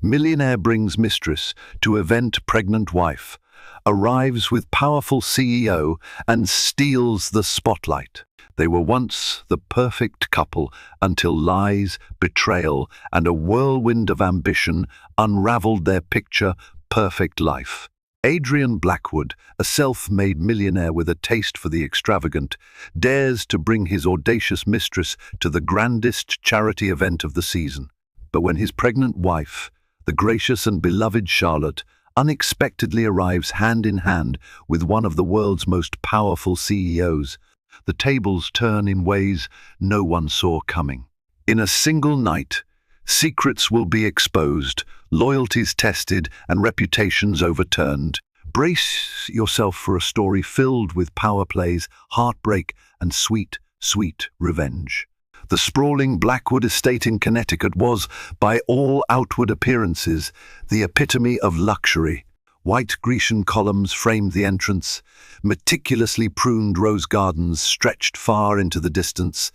Millionaire brings mistress to event pregnant wife, arrives with powerful CEO and steals the spotlight. They were once the perfect couple until lies, betrayal, and a whirlwind of ambition unraveled their picture-perfect life. Adrian Blackwood, a self-made millionaire with a taste for the extravagant, dares to bring his audacious mistress to the grandest charity event of the season. But when his pregnant wife, the gracious and beloved Charlotte, unexpectedly arrives hand in hand with one of the world's most powerful CEOs, the tables turn in ways no one saw coming. In a single night, secrets will be exposed, loyalties tested, and reputations overturned. Brace yourself for a story filled with power plays, heartbreak, and sweet, sweet revenge. The sprawling Blackwood estate in Connecticut was, by all outward appearances, the epitome of luxury. White Grecian columns framed the entrance, meticulously pruned rose gardens stretched far into the distance,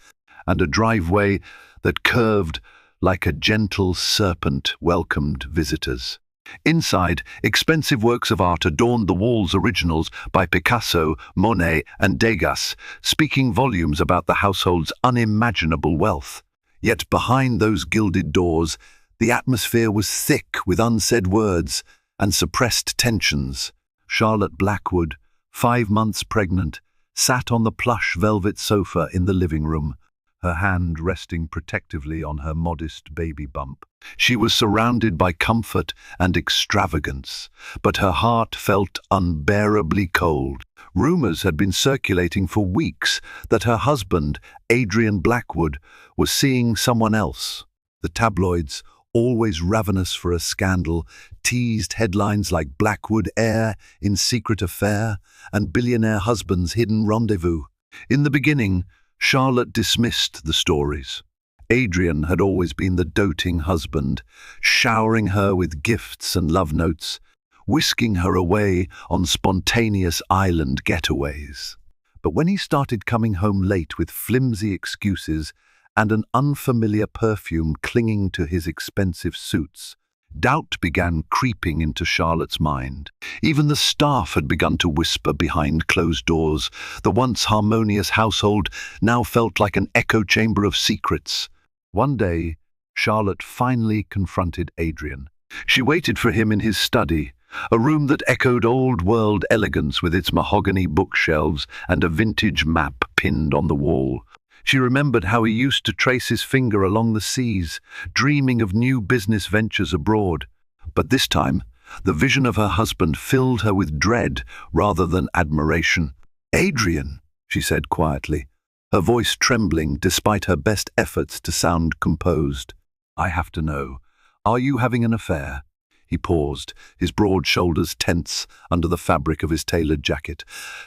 and a driveway that curved like a gentle serpent welcomed visitors. Inside, expensive works of art adorned the walls, originals by Picasso, Monet, and Degas, speaking volumes about the household's unimaginable wealth. Yet behind those gilded doors, the atmosphere was thick with unsaid words and suppressed tensions. Charlotte Blackwood, 5 months pregnant, sat on the plush velvet sofa in the living room, her hand resting protectively on her modest baby bump. She was surrounded by comfort and extravagance, but her heart felt unbearably cold. Rumors had been circulating for weeks that her husband, Adrian Blackwood, was seeing someone else. The tabloids, always ravenous for a scandal, teased headlines like Blackwood heir in secret affair and billionaire husband's hidden rendezvous. In the beginning, Charlotte dismissed the stories. Adrian had always been the doting husband, showering her with gifts and love notes, whisking her away on spontaneous island getaways. But when he started coming home late with flimsy excuses and an unfamiliar perfume clinging to his expensive suits, doubt began creeping into Charlotte's mind. Even the staff had begun to whisper behind closed doors. The once harmonious household now felt like an echo chamber of secrets. One day, Charlotte finally confronted Adrian. She waited for him in his study, a room that echoed old-world elegance with its mahogany bookshelves and a vintage map pinned on the wall. She remembered how he used to trace his finger along the seas, dreaming of new business ventures abroad. But this time, the vision of her husband filled her with dread rather than admiration. "Adrian," she said quietly, her voice trembling despite her best efforts to sound composed. "I have to know. Are you having an affair?" He paused, his broad shoulders tense under the fabric of his tailored jacket.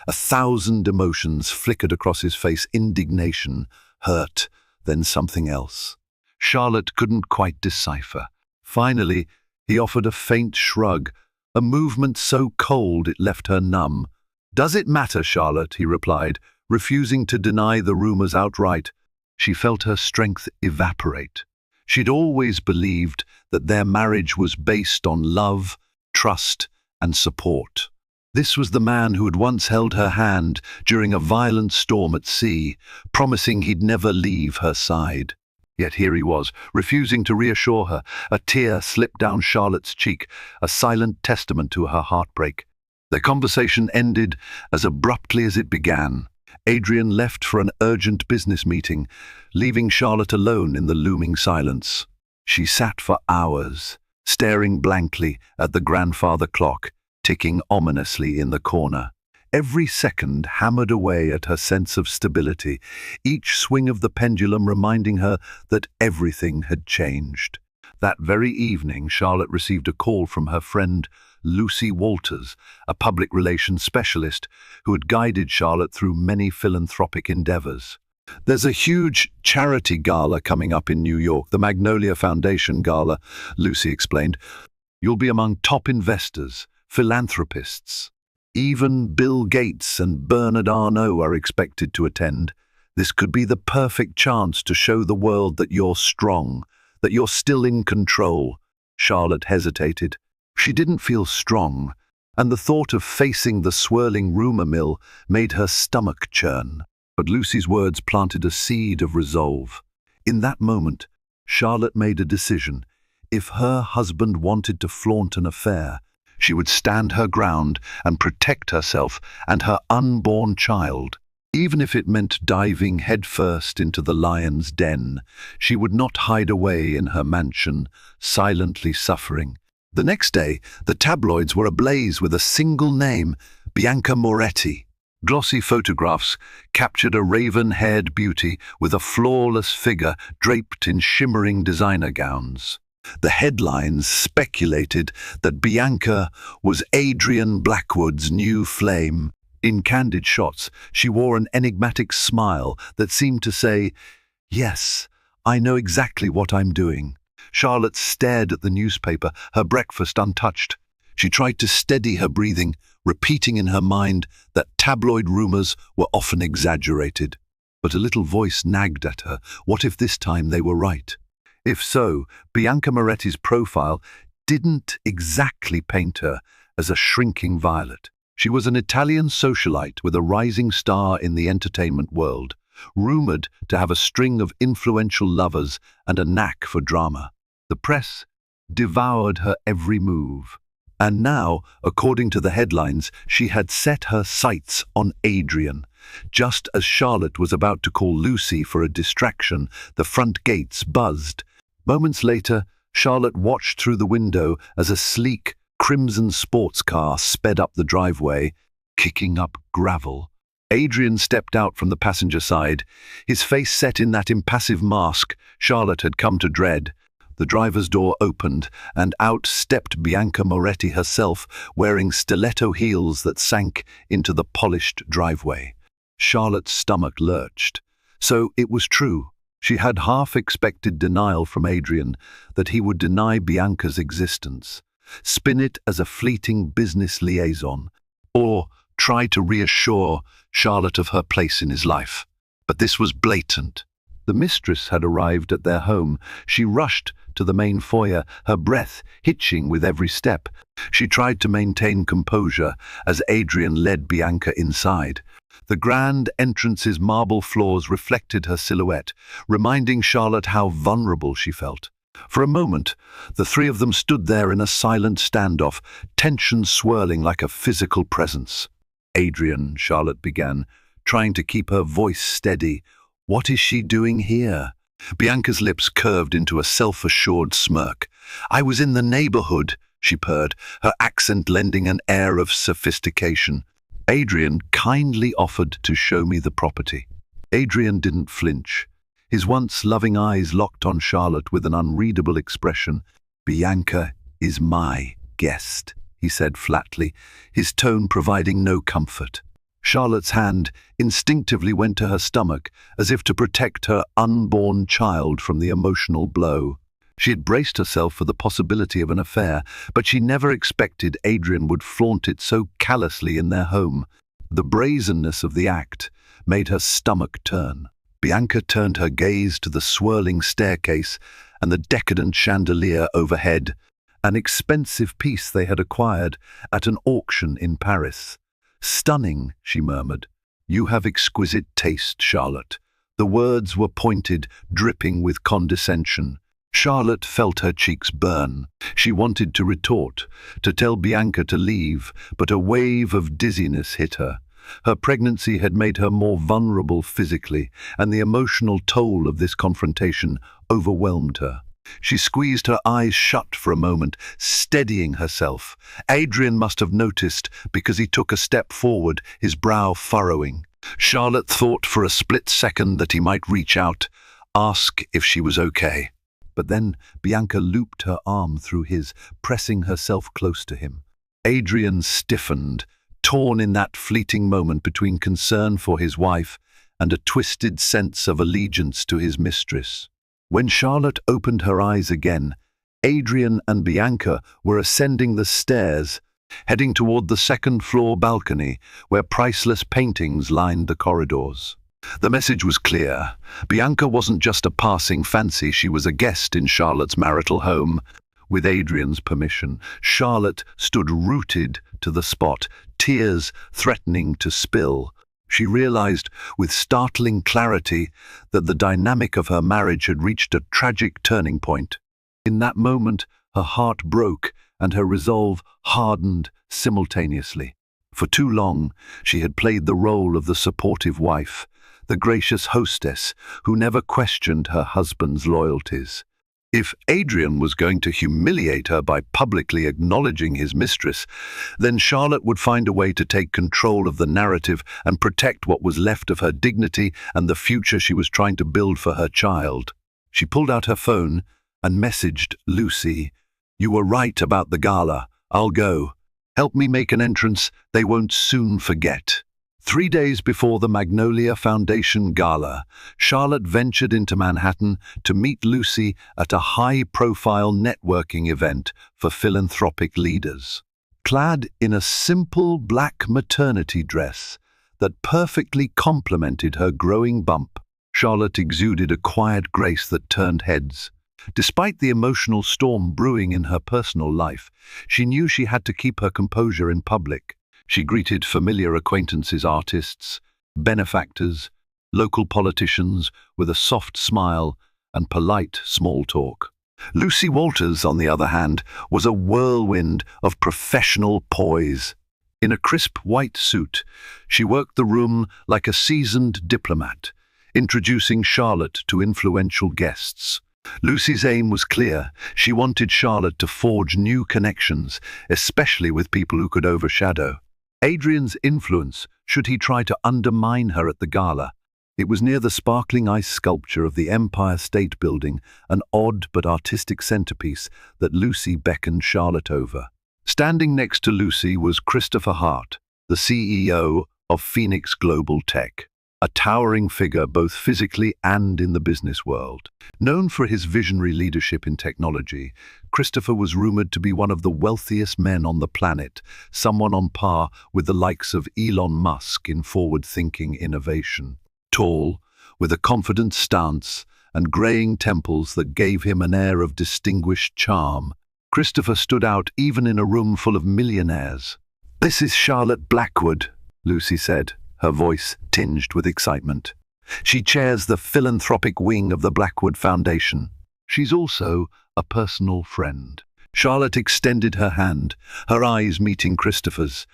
1,000 emotions flickered across his face: indignation, hurt, then something else. Charlotte couldn't quite decipher. Finally, he offered a faint shrug, a movement so cold it left her numb. "Does it matter, Charlotte?" he replied, refusing to deny the rumors outright. She felt her strength evaporate. She'd always believed that their marriage was based on love, trust, and support. This was the man who had once held her hand during a violent storm at sea, promising he'd never leave her side. Yet here he was, refusing to reassure her. A tear slipped down Charlotte's cheek, a silent testament to her heartbreak. Their conversation ended as abruptly as it began. Adrian left for an urgent business meeting, leaving Charlotte alone in the looming silence. She sat for hours, staring blankly at the grandfather clock, ticking ominously in the corner. Every second hammered away at her sense of stability, each swing of the pendulum reminding her that everything had changed. That very evening, Charlotte received a call from her friend Lucy Walters, a public relations specialist who had guided Charlotte through many philanthropic endeavors. "There's a huge charity gala coming up in New York, the Magnolia Foundation Gala," Lucy explained. "You'll be among top investors, philanthropists. Even Bill Gates and Bernard Arnault are expected to attend. This could be the perfect chance to show the world that you're strong, that you're still in control." Charlotte hesitated. She didn't feel strong, and the thought of facing the swirling rumor mill made her stomach churn. But Lucy's words planted a seed of resolve. In that moment, Charlotte made a decision. If her husband wanted to flaunt an affair, she would stand her ground and protect herself and her unborn child. Even if it meant diving headfirst into the lion's den, she would not hide away in her mansion, silently suffering. The next day, the tabloids were ablaze with a single name, Bianca Moretti. Glossy photographs captured a raven-haired beauty with a flawless figure draped in shimmering designer gowns. The headlines speculated that Bianca was Adrian Blackwood's new flame. In candid shots, she wore an enigmatic smile that seemed to say, "Yes, I know exactly what I'm doing." Charlotte stared at the newspaper, her breakfast untouched. She tried to steady her breathing, repeating in her mind that tabloid rumors were often exaggerated. But a little voice nagged at her. What if this time they were right? If so, Bianca Moretti's profile didn't exactly paint her as a shrinking violet. She was an Italian socialite with a rising star in the entertainment world, rumored to have a string of influential lovers and a knack for drama. The press devoured her every move. And now, according to the headlines, she had set her sights on Adrian. Just as Charlotte was about to call Lucy for a distraction, the front gates buzzed. Moments later, Charlotte watched through the window as a sleek, crimson sports car sped up the driveway, kicking up gravel. Adrian stepped out from the passenger side, his face set in that impassive mask Charlotte had come to dread. The driver's door opened, and out stepped Bianca Moretti herself, wearing stiletto heels that sank into the polished driveway. Charlotte's stomach lurched. So it was true. She had half-expected denial from Adrian that he would deny Bianca's existence, spin it as a fleeting business liaison, or try to reassure Charlotte of her place in his life. But this was blatant. The mistress had arrived at their home. She rushed to the main foyer, her breath hitching with every step. She tried to maintain composure as Adrian led Bianca inside. The grand entrance's marble floors reflected her silhouette, reminding Charlotte how vulnerable she felt. For a moment, the three of them stood there in a silent standoff, tension swirling like a physical presence. "Adrian," Charlotte began, trying to keep her voice steady. "What is she doing here?" Bianca's lips curved into a self-assured smirk. "I was in the neighborhood," she purred, her accent lending an air of sophistication. "Adrian kindly offered to show me the property." Adrian didn't flinch. His once loving eyes locked on Charlotte with an unreadable expression. "Bianca is my guest," he said flatly, his tone providing no comfort. Charlotte's hand instinctively went to her stomach, as if to protect her unborn child from the emotional blow. She had braced herself for the possibility of an affair, but she never expected Adrian would flaunt it so callously in their home. The brazenness of the act made her stomach turn. Bianca turned her gaze to the swirling staircase and the decadent chandelier overhead, an expensive piece they had acquired at an auction in Paris. "Stunning," she murmured. "You have exquisite taste, Charlotte." The words were pointed, dripping with condescension. Charlotte felt her cheeks burn. She wanted to retort, to tell Bianca to leave, but a wave of dizziness hit her. Her pregnancy had made her more vulnerable physically, and the emotional toll of this confrontation overwhelmed her. She squeezed her eyes shut for a moment, steadying herself. Adrian must have noticed because he took a step forward, his brow furrowing. Charlotte thought for a split second that he might reach out, ask if she was okay. But then Bianca looped her arm through his, pressing herself close to him. Adrian stiffened, torn in that fleeting moment between concern for his wife and a twisted sense of allegiance to his mistress. When Charlotte opened her eyes again, Adrian and Bianca were ascending the stairs, heading toward the second-floor balcony where priceless paintings lined the corridors. The message was clear. Bianca wasn't just a passing fancy, she was a guest in Charlotte's marital home. With Adrian's permission, Charlotte stood rooted to the spot, tears threatening to spill. She realized with startling clarity that the dynamic of her marriage had reached a tragic turning point. In that moment, her heart broke and her resolve hardened simultaneously. For too long, she had played the role of the supportive wife, the gracious hostess who never questioned her husband's loyalties. If Adrian was going to humiliate her by publicly acknowledging his mistress, then Charlotte would find a way to take control of the narrative and protect what was left of her dignity and the future she was trying to build for her child. She pulled out her phone and messaged Lucy, "You were right about the gala. I'll go. Help me make an entrance they won't soon forget." 3 days before the Magnolia Foundation Gala, Charlotte ventured into Manhattan to meet Lucy at a high-profile networking event for philanthropic leaders. Clad in a simple black maternity dress that perfectly complemented her growing bump, Charlotte exuded a quiet grace that turned heads. Despite the emotional storm brewing in her personal life, she knew she had to keep her composure in public. She greeted familiar acquaintances, artists, benefactors, local politicians with a soft smile and polite small talk. Lucy Walters, on the other hand, was a whirlwind of professional poise. In a crisp white suit, she worked the room like a seasoned diplomat, introducing Charlotte to influential guests. Lucy's aim was clear. She wanted Charlotte to forge new connections, especially with people who could overshadow Adrian's influence should he try to undermine her at the gala. It was near the sparkling ice sculpture of the Empire State Building, an odd but artistic centerpiece, that Lucy beckoned Charlotte over. Standing next to Lucy was Christopher Hart, the CEO of Phoenix Global Tech, a towering figure both physically and in the business world. Known for his visionary leadership in technology, Christopher was rumored to be one of the wealthiest men on the planet, someone on par with the likes of Elon Musk in forward-thinking innovation. Tall, with a confident stance and graying temples that gave him an air of distinguished charm, Christopher stood out even in a room full of millionaires. "This is Charlotte Blackwood," Lucy said, her voice tinged with excitement. "She chairs the philanthropic wing of the Blackwood Foundation. She's also a personal friend." Charlotte extended her hand, her eyes meeting Christopher's.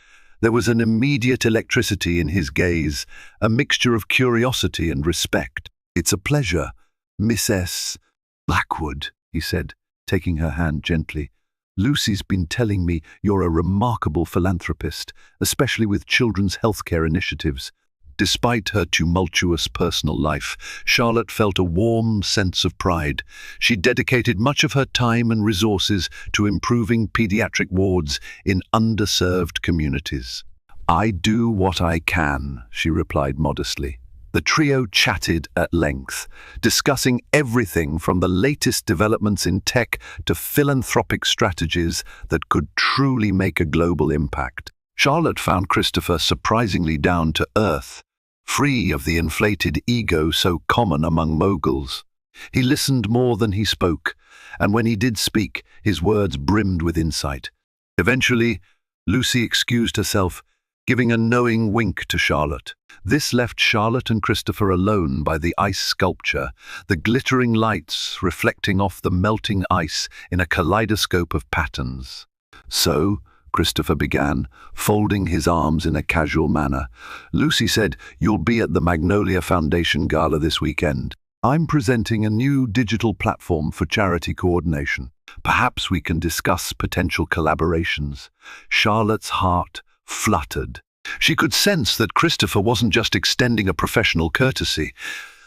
There was an immediate electricity in his gaze, a mixture of curiosity and respect. "It's a pleasure, Mrs. Blackwood," he said, taking her hand gently. "Lucy's been telling me you're a remarkable philanthropist, especially with children's healthcare initiatives." Despite her tumultuous personal life, Charlotte felt a warm sense of pride. She dedicated much of her time and resources to improving pediatric wards in underserved communities. "I do what I can," she replied modestly. The trio chatted at length, discussing everything from the latest developments in tech to philanthropic strategies that could truly make a global impact. Charlotte found Christopher surprisingly down to earth, free of the inflated ego so common among moguls. He listened more than he spoke, and when he did speak, his words brimmed with insight. Eventually, Lucy excused herself, giving a knowing wink to Charlotte. This left Charlotte and Christopher alone by the ice sculpture, the glittering lights reflecting off the melting ice in a kaleidoscope of patterns. "So," Christopher began, folding his arms in a casual manner, "Lucy said you'll be at the Magnolia Foundation Gala this weekend. I'm presenting a new digital platform for charity coordination. Perhaps we can discuss potential collaborations." Charlotte's heart fluttered. She could sense that Christopher wasn't just extending a professional courtesy.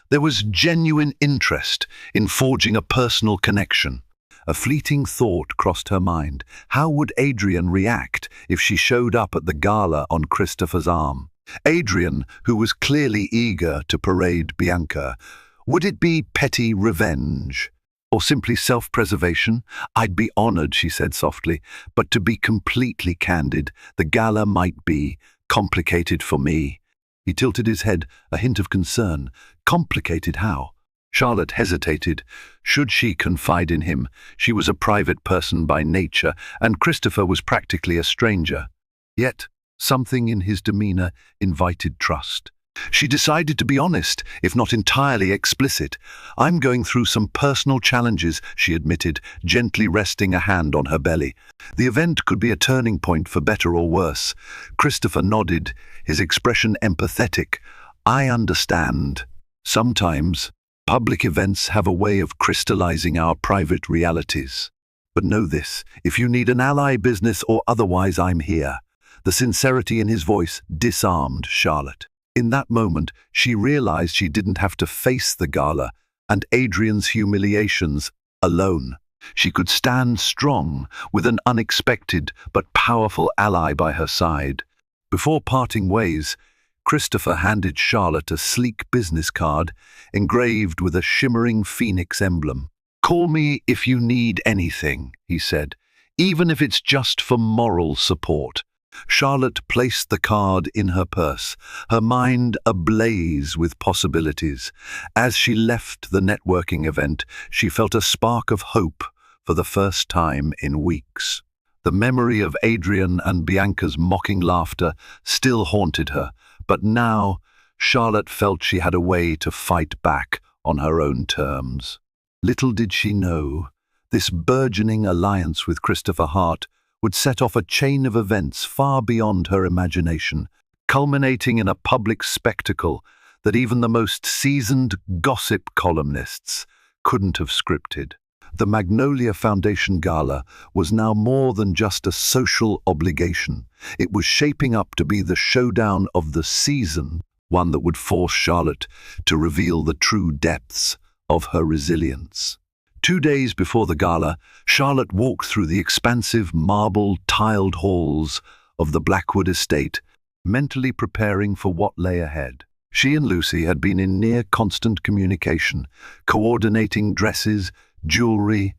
There was genuine interest in forging a personal connection. A fleeting thought crossed her mind. How would Adrian react if she showed up at the gala on Christopher's arm? Adrian, who was clearly eager to parade Bianca. Would it be petty revenge? Or simply self-preservation? "I'd be honored," she said softly, "but to be completely candid, the gala might be complicated for me." He tilted his head, a hint of concern. "Complicated how?" Charlotte hesitated. Should she confide in him? She was a private person by nature, and Christopher was practically a stranger. Yet, something in his demeanor invited trust. She decided to be honest, if not entirely explicit. "I'm going through some personal challenges," she admitted, gently resting a hand on her belly. The event could be a turning point for better or worse. Christopher nodded, his expression empathetic. "I understand. Sometimes, public events have a way of crystallizing our private realities. But know this, if you need an ally, business or otherwise, I'm here." The sincerity in his voice disarmed Charlotte. In that moment, she realized she didn't have to face the gala and Adrian's humiliations alone. She could stand strong with an unexpected but powerful ally by her side. Before parting ways, Christopher handed Charlotte a sleek business card engraved with a shimmering phoenix emblem. "Call me if you need anything," he said, "even if it's just for moral support." Charlotte placed the card in her purse, her mind ablaze with possibilities. As she left the networking event, she felt a spark of hope for the first time in weeks. The memory of Adrian and Bianca's mocking laughter still haunted her, but now Charlotte felt she had a way to fight back on her own terms. Little did she know, this burgeoning alliance with Christopher Hart would set off a chain of events far beyond her imagination, culminating in a public spectacle that even the most seasoned gossip columnists couldn't have scripted. The Magnolia Foundation Gala was now more than just a social obligation. It was shaping up to be the showdown of the season, one that would force Charlotte to reveal the true depths of her resilience. 2 days before the gala, Charlotte walked through the expansive marble-tiled halls of the Blackwood estate, mentally preparing for what lay ahead. She and Lucy had been in near constant communication, coordinating dresses, jewelry,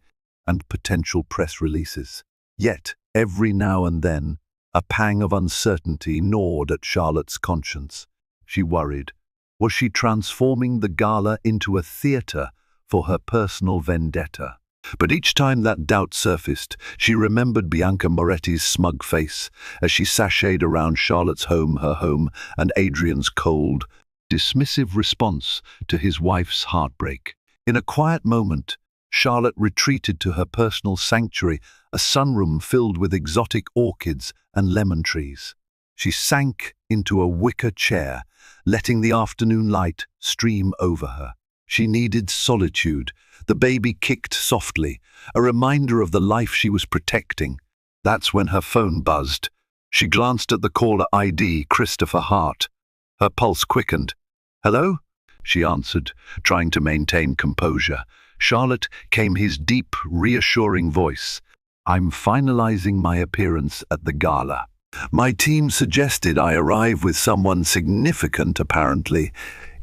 and potential press releases. Yet, every now and then, a pang of uncertainty gnawed at Charlotte's conscience. She worried. Was she transforming the gala into a theater for her personal vendetta? But each time that doubt surfaced, she remembered Bianca Moretti's smug face as she sashayed around Charlotte's home, her home, and Adrian's cold, dismissive response to his wife's heartbreak. In a quiet moment, Charlotte retreated to her personal sanctuary, a sunroom filled with exotic orchids and lemon trees. She sank into a wicker chair, letting the afternoon light stream over her. She needed solitude. The baby kicked softly, a reminder of the life she was protecting. That's when her phone buzzed. She glanced at the caller ID, Christopher Hart. Her pulse quickened. "Hello?" she answered, trying to maintain composure. Charlotte came his deep, reassuring voice. "I'm finalizing my appearance at the gala. My team suggested I arrive with someone significant, apparently.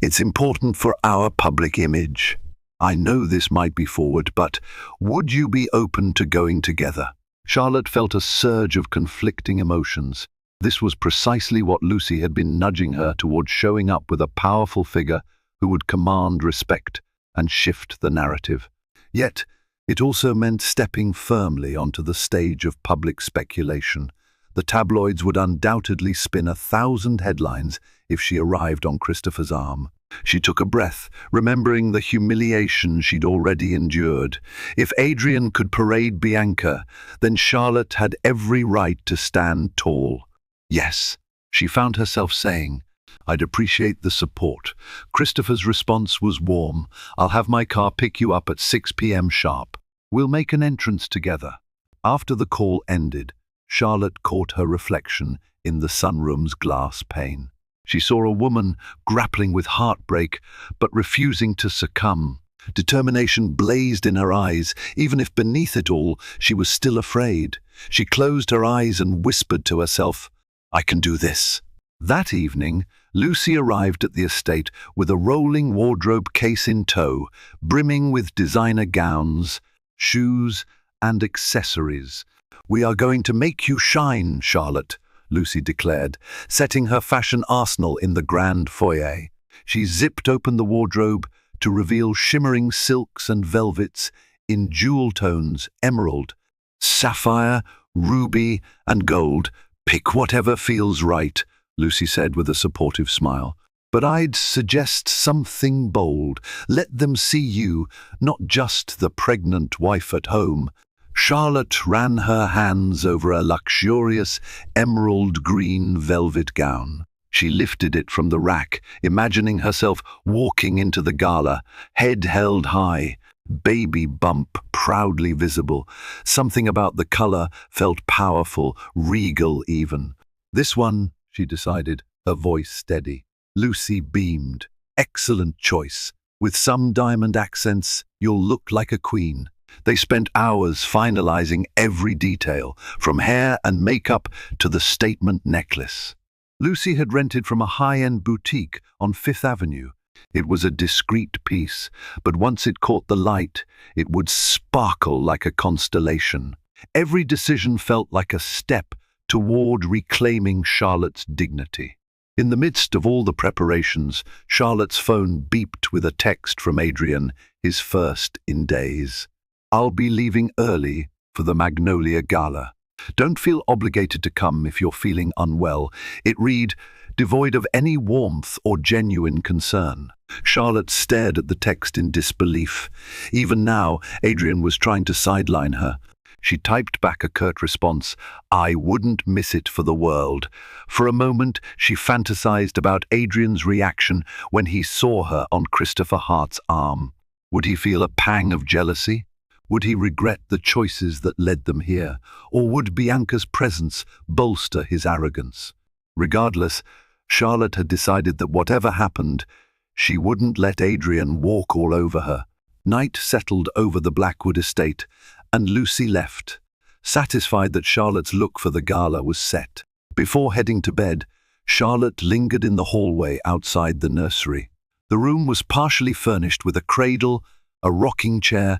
It's important for our public image. I know this might be forward, but would you be open to going together?" Charlotte felt a surge of conflicting emotions. This was precisely what Lucy had been nudging her towards, showing up with a powerful figure who would command respect and shift the narrative. Yet, it also meant stepping firmly onto the stage of public speculation. The tabloids would undoubtedly spin 1,000 headlines if she arrived on Christopher's arm. She took a breath, remembering the humiliation she'd already endured. If Adrian could parade Bianca, then Charlotte had every right to stand tall. "Yes," she found herself saying. "I'd appreciate the support." Christopher's response was warm. "I'll have my car pick you up at 6 p.m. sharp. We'll make an entrance together." After the call ended, Charlotte caught her reflection in the sunroom's glass pane. She saw a woman grappling with heartbreak, but refusing to succumb. Determination blazed in her eyes, even if beneath it all, she was still afraid. She closed her eyes and whispered to herself, "I can do this." That evening, Lucy arrived at the estate with a rolling wardrobe case in tow, brimming with designer gowns, shoes, and accessories. "We are going to make you shine, Charlotte," Lucy declared, setting her fashion arsenal in the grand foyer. She zipped open the wardrobe, to reveal shimmering silks and velvets in jewel tones: emerald, sapphire, ruby, and gold. "Pick whatever feels right," Lucy said with a supportive smile. "But I'd suggest something bold. Let them see you, not just the pregnant wife at home." Charlotte ran her hands over a luxurious emerald green velvet gown. She lifted it from the rack, imagining herself walking into the gala, head held high, baby bump proudly visible. Something about the color felt powerful, regal even. "This one," she decided, her voice steady. Lucy beamed. "Excellent choice. With some diamond accents, you'll look like a queen." They spent hours finalizing every detail, from hair and makeup to the statement necklace. Lucy had rented from a high-end boutique on Fifth Avenue. It was a discreet piece, but once it caught the light, it would sparkle like a constellation. Every decision felt like a step toward reclaiming Charlotte's dignity. In the midst of all the preparations, Charlotte's phone beeped with a text from Adrian, his first in days. "I'll be leaving early for the Magnolia Gala. Don't feel obligated to come if you're feeling unwell." It read, devoid of any warmth or genuine concern. Charlotte stared at the text in disbelief. Even now, Adrian was trying to sideline her. She typed back a curt response: "I wouldn't miss it for the world." For a moment, she fantasized about Adrian's reaction when he saw her on Christopher Hart's arm. Would he feel a pang of jealousy? Would he regret the choices that led them here? Or would Bianca's presence bolster his arrogance? Regardless, Charlotte had decided that whatever happened, she wouldn't let Adrian walk all over her. Night settled over the Blackwood estate, and Lucy left, satisfied that Charlotte's look for the gala was set. Before heading to bed, Charlotte lingered in the hallway outside the nursery. The room was partially furnished with a cradle, a rocking chair,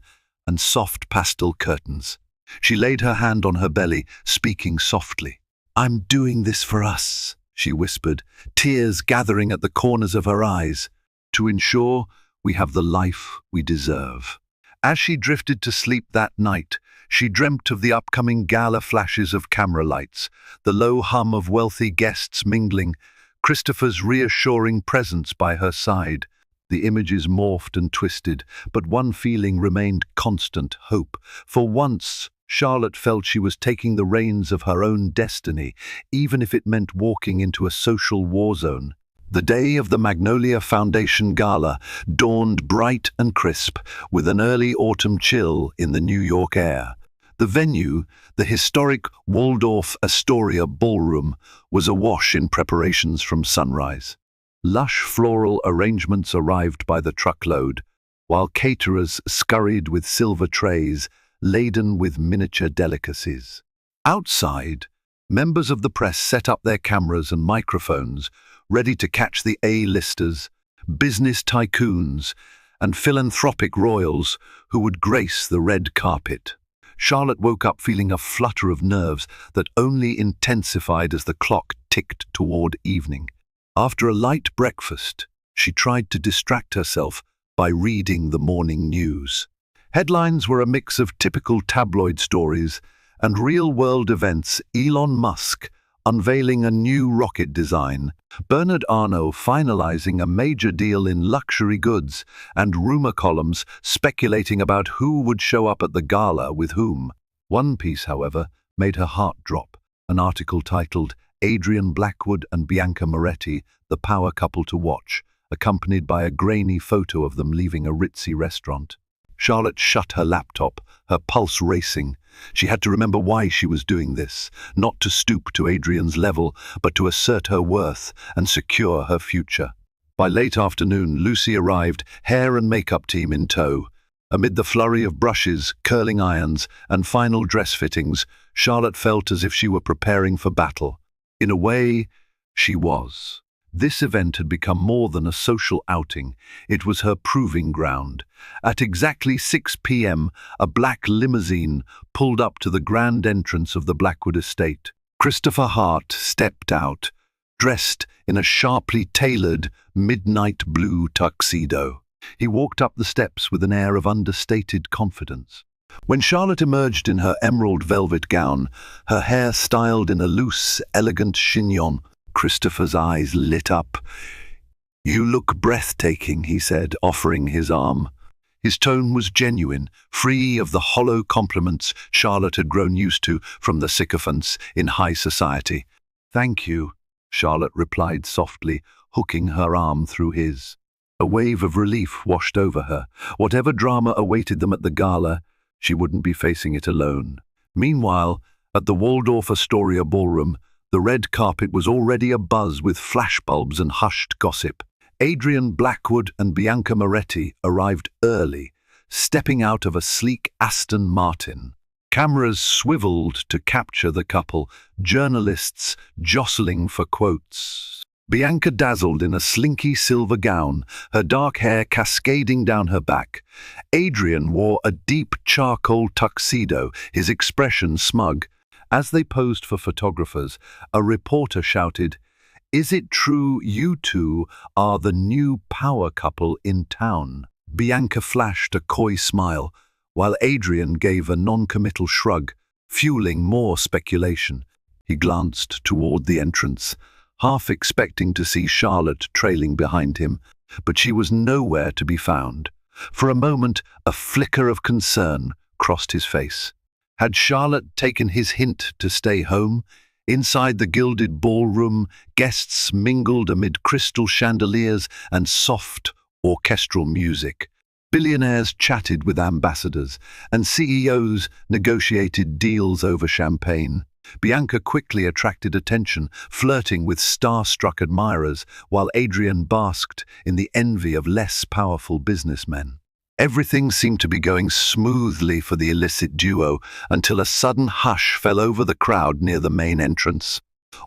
and soft pastel curtains. She laid her hand on her belly, speaking softly. "I'm doing this for us," she whispered, tears gathering at the corners of her eyes, "to ensure we have the life we deserve." As she drifted to sleep that night, she dreamt of the upcoming gala, flashes of camera lights, the low hum of wealthy guests mingling, Christopher's reassuring presence by her side. The images morphed and twisted, but one feeling remained constant: hope. For once, Charlotte felt she was taking the reins of her own destiny, even if it meant walking into a social war zone. The day of the Magnolia Foundation Gala dawned bright and crisp, with an early autumn chill in the New York air. The venue, the historic Waldorf Astoria Ballroom, was awash in preparations from sunrise. Lush floral arrangements arrived by the truckload, while caterers scurried with silver trays laden with miniature delicacies. Outside, members of the press set up their cameras and microphones, ready to catch the A-listers, business tycoons, and philanthropic royals who would grace the red carpet. Charlotte woke up feeling a flutter of nerves that only intensified as the clock ticked toward evening. After a light breakfast, she tried to distract herself by reading the morning news. Headlines were a mix of typical tabloid stories and real-world events: Elon Musk unveiling a new rocket design, Bernard Arnault finalizing a major deal in luxury goods, and rumor columns speculating about who would show up at the gala with whom. One piece, however, made her heart drop, an article titled "Adrian Blackwood and Bianca Moretti, the power couple to watch," accompanied by a grainy photo of them leaving a ritzy restaurant. Charlotte shut her laptop, her pulse racing. She had to remember why she was doing this, not to stoop to Adrian's level, but to assert her worth and secure her future. By late afternoon, Lucy arrived, hair and makeup team in tow. Amid the flurry of brushes, curling irons, and final dress fittings, Charlotte felt as if she were preparing for battle. In a way, she was. This event had become more than a social outing. It was her proving ground. At exactly 6 p.m., a black limousine pulled up to the grand entrance of the Blackwood estate. Christopher Hart stepped out, dressed in a sharply tailored midnight blue tuxedo. He walked up the steps with an air of understated confidence. When Charlotte emerged in her emerald velvet gown, her hair styled in a loose, elegant chignon, Christopher's eyes lit up. "You look breathtaking," he said, offering his arm. His tone was genuine, free of the hollow compliments Charlotte had grown used to from the sycophants in high society. "Thank you," Charlotte replied softly, hooking her arm through his. A wave of relief washed over her. Whatever drama awaited them at the gala, she wouldn't be facing it alone. Meanwhile, at the Waldorf Astoria ballroom, the red carpet was already abuzz with flashbulbs and hushed gossip. Adrian Blackwood and Bianca Moretti arrived early, stepping out of a sleek Aston Martin. Cameras swiveled to capture the couple, journalists jostling for quotes. Bianca dazzled in a slinky silver gown, her dark hair cascading down her back. Adrian wore a deep charcoal tuxedo, his expression smug. As they posed for photographers, a reporter shouted, "Is it true you two are the new power couple in town?" Bianca flashed a coy smile, while Adrian gave a non-committal shrug, fueling more speculation. He glanced toward the entrance, half expecting to see Charlotte trailing behind him, but she was nowhere to be found. For a moment, a flicker of concern crossed his face. Had Charlotte taken his hint to stay home? Inside the gilded ballroom, guests mingled amid crystal chandeliers and soft orchestral music. Billionaires chatted with ambassadors, and CEOs negotiated deals over champagne. Bianca quickly attracted attention, flirting with star-struck admirers, while Adrian basked in the envy of less powerful businessmen. Everything seemed to be going smoothly for the illicit duo until a sudden hush fell over the crowd near the main entrance.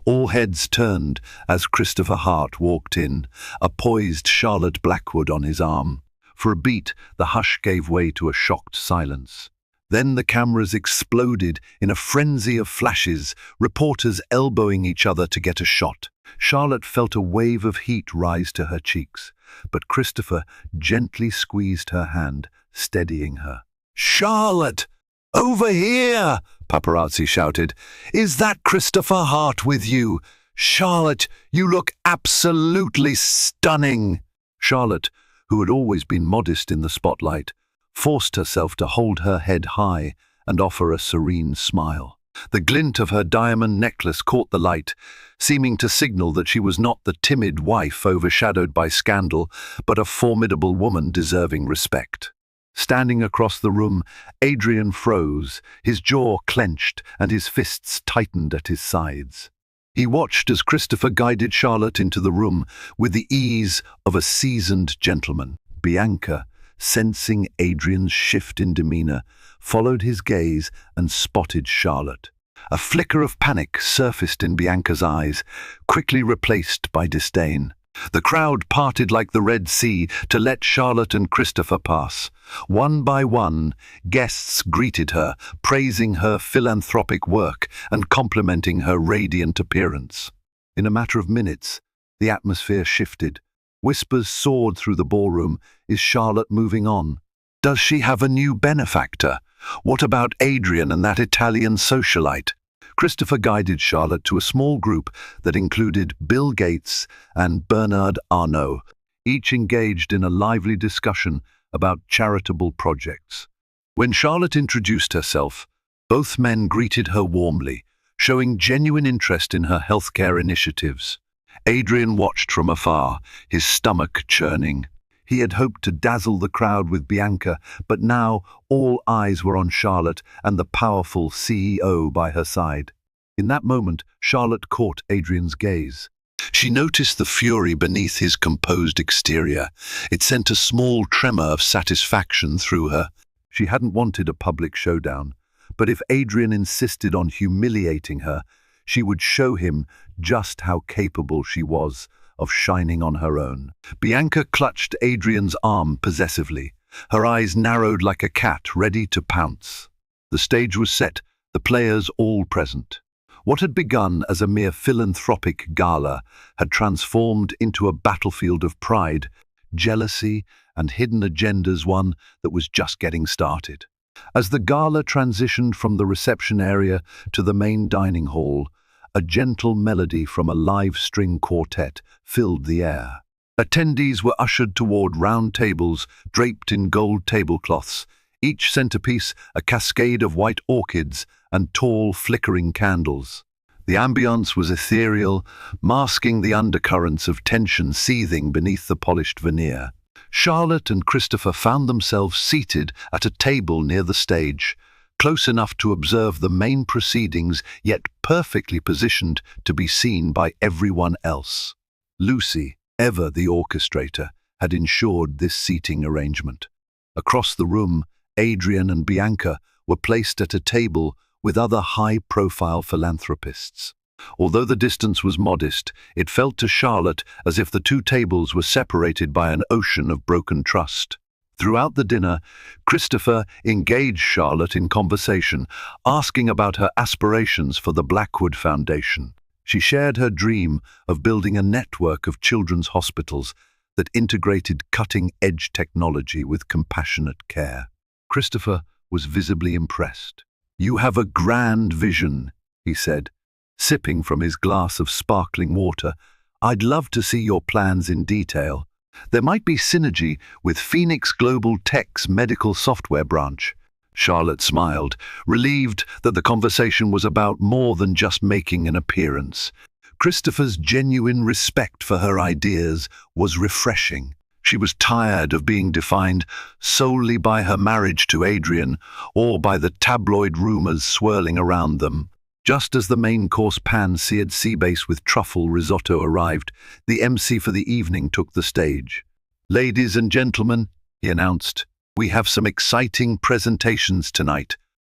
All heads turned as Christopher Hart walked in, a poised Charlotte Blackwood on his arm. For a beat, the hush gave way to a shocked silence. Then the cameras exploded in a frenzy of flashes, reporters elbowing each other to get a shot. Charlotte felt a wave of heat rise to her cheeks, but Christopher gently squeezed her hand, steadying her. "Charlotte! Over here!" paparazzi shouted. "Is that Christopher Hart with you? Charlotte, you look absolutely stunning!" Charlotte, who had always been modest in the spotlight, forced herself to hold her head high and offer a serene smile. The glint of her diamond necklace caught the light, seeming to signal that she was not the timid wife overshadowed by scandal, but a formidable woman deserving respect. Standing across the room, Adrian froze, his jaw clenched and his fists tightened at his sides. He watched as Christopher guided Charlotte into the room with the ease of a seasoned gentleman. Bianca, sensing Adrian's shift in demeanor, followed his gaze and spotted Charlotte. A flicker of panic surfaced in Bianca's eyes, quickly replaced by disdain. The crowd parted like the Red Sea to let Charlotte and Christopher pass. One by one, guests greeted her, praising her philanthropic work and complimenting her radiant appearance. In a matter of minutes, the atmosphere shifted. Whispers soared through the ballroom. Is Charlotte moving on? Does she have a new benefactor? What about Adrian and that Italian socialite? Christopher guided Charlotte to a small group that included Bill Gates and Bernard Arnault, each engaged in a lively discussion about charitable projects. When Charlotte introduced herself, both men greeted her warmly, showing genuine interest in her healthcare initiatives. Adrian watched from afar, his stomach churning. He had hoped to dazzle the crowd with Bianca, but now all eyes were on Charlotte and the powerful CEO by her side. In that moment, Charlotte caught Adrian's gaze. She noticed the fury beneath his composed exterior. It sent a small tremor of satisfaction through her. She hadn't wanted a public showdown, but if Adrian insisted on humiliating her, she would show him just how capable she was of shining on her own. Bianca clutched Adrian's arm possessively, her eyes narrowed like a cat ready to pounce. The stage was set, the players all present. What had begun as a mere philanthropic gala had transformed into a battlefield of pride. jealousy, and hidden agendas, one that was just getting started. As the gala transitioned from the reception area to the main dining hall, a gentle melody from a live string quartet filled the air. Attendees were ushered toward round tables draped in gold tablecloths, each centerpiece a cascade of white orchids and tall, flickering candles. The ambience was ethereal, masking the undercurrents of tension seething beneath the polished veneer. Charlotte and Christopher found themselves seated at a table near the stage, close enough to observe the main proceedings, yet perfectly positioned to be seen by everyone else. Lucy, ever the orchestrator, had ensured this seating arrangement. Across the room, Adrian and Bianca were placed at a table with other high-profile philanthropists. Although the distance was modest, it felt to Charlotte as if the two tables were separated by an ocean of broken trust. Throughout the dinner, Christopher engaged Charlotte in conversation, asking about her aspirations for the Blackwood Foundation. She shared her dream of building a network of children's hospitals that integrated cutting-edge technology with compassionate care. Christopher was visibly impressed. "You have a grand vision," he said, sipping from his glass of sparkling water. "I'd love to see your plans in detail. There might be synergy with Phoenix Global Tech's medical software branch." Charlotte smiled, relieved that the conversation was about more than just making an appearance. Christopher's genuine respect for her ideas was refreshing. She was tired of being defined solely by her marriage to Adrian or by the tabloid rumors swirling around them. Just as the main course pan-seared sea bass with truffle risotto arrived, the MC for the evening took the stage. "Ladies and gentlemen," he announced, "we have some exciting presentations tonight,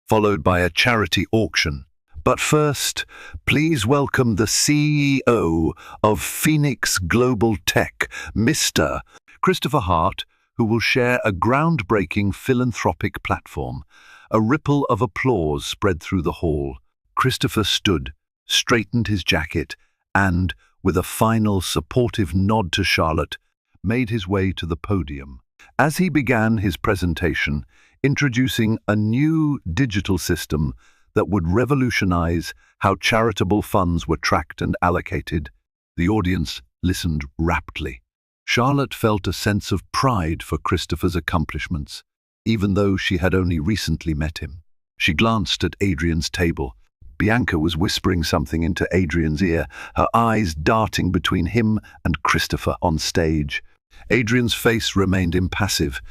followed by a charity auction. But first, please welcome the CEO of Phoenix Global Tech, Mr. Christopher Hart, who will share a groundbreaking philanthropic platform." A ripple of applause spread through the hall. Christopher stood, straightened his jacket, and, with a final supportive nod to Charlotte, made his way to the podium. As he began his presentation, introducing a new digital system that would revolutionize how charitable funds were tracked and allocated, the audience listened raptly. Charlotte felt a sense of pride for Christopher's accomplishments, even though she had only recently met him. She glanced at Adrian's table. Bianca was whispering something into Adrian's ear, her eyes darting between him and Christopher on stage. Adrian's face remained impassive,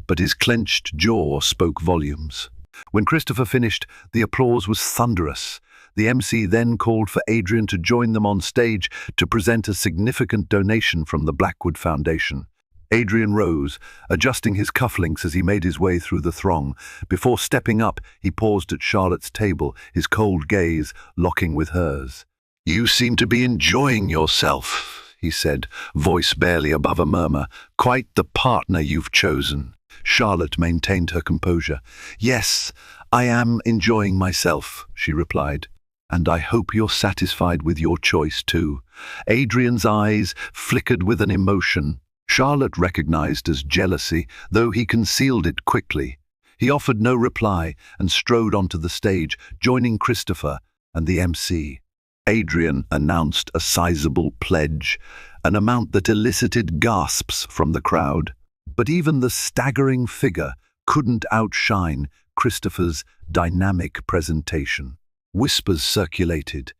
but his clenched jaw spoke volumes. When Christopher finished, the applause was thunderous. The MC then called for Adrian to join them on stage to present a significant donation from the Blackwood Foundation. Adrian rose, adjusting his cufflinks as he made his way through the throng. Before stepping up, he paused at Charlotte's table, his cold gaze locking with hers. "You seem to be enjoying yourself," he said, voice barely above a murmur. "Quite the partner you've chosen." Charlotte maintained her composure. "Yes, I am enjoying myself," she replied. "And I hope you're satisfied with your choice too." Adrian's eyes flickered with an emotion Charlotte recognized as jealousy, though he concealed it quickly. He offered no reply and strode onto the stage, joining Christopher and the MC. Adrian announced a sizable pledge, an amount that elicited gasps from the crowd. But even the staggering figure couldn't outshine Christopher's dynamic presentation. Whispers circulated.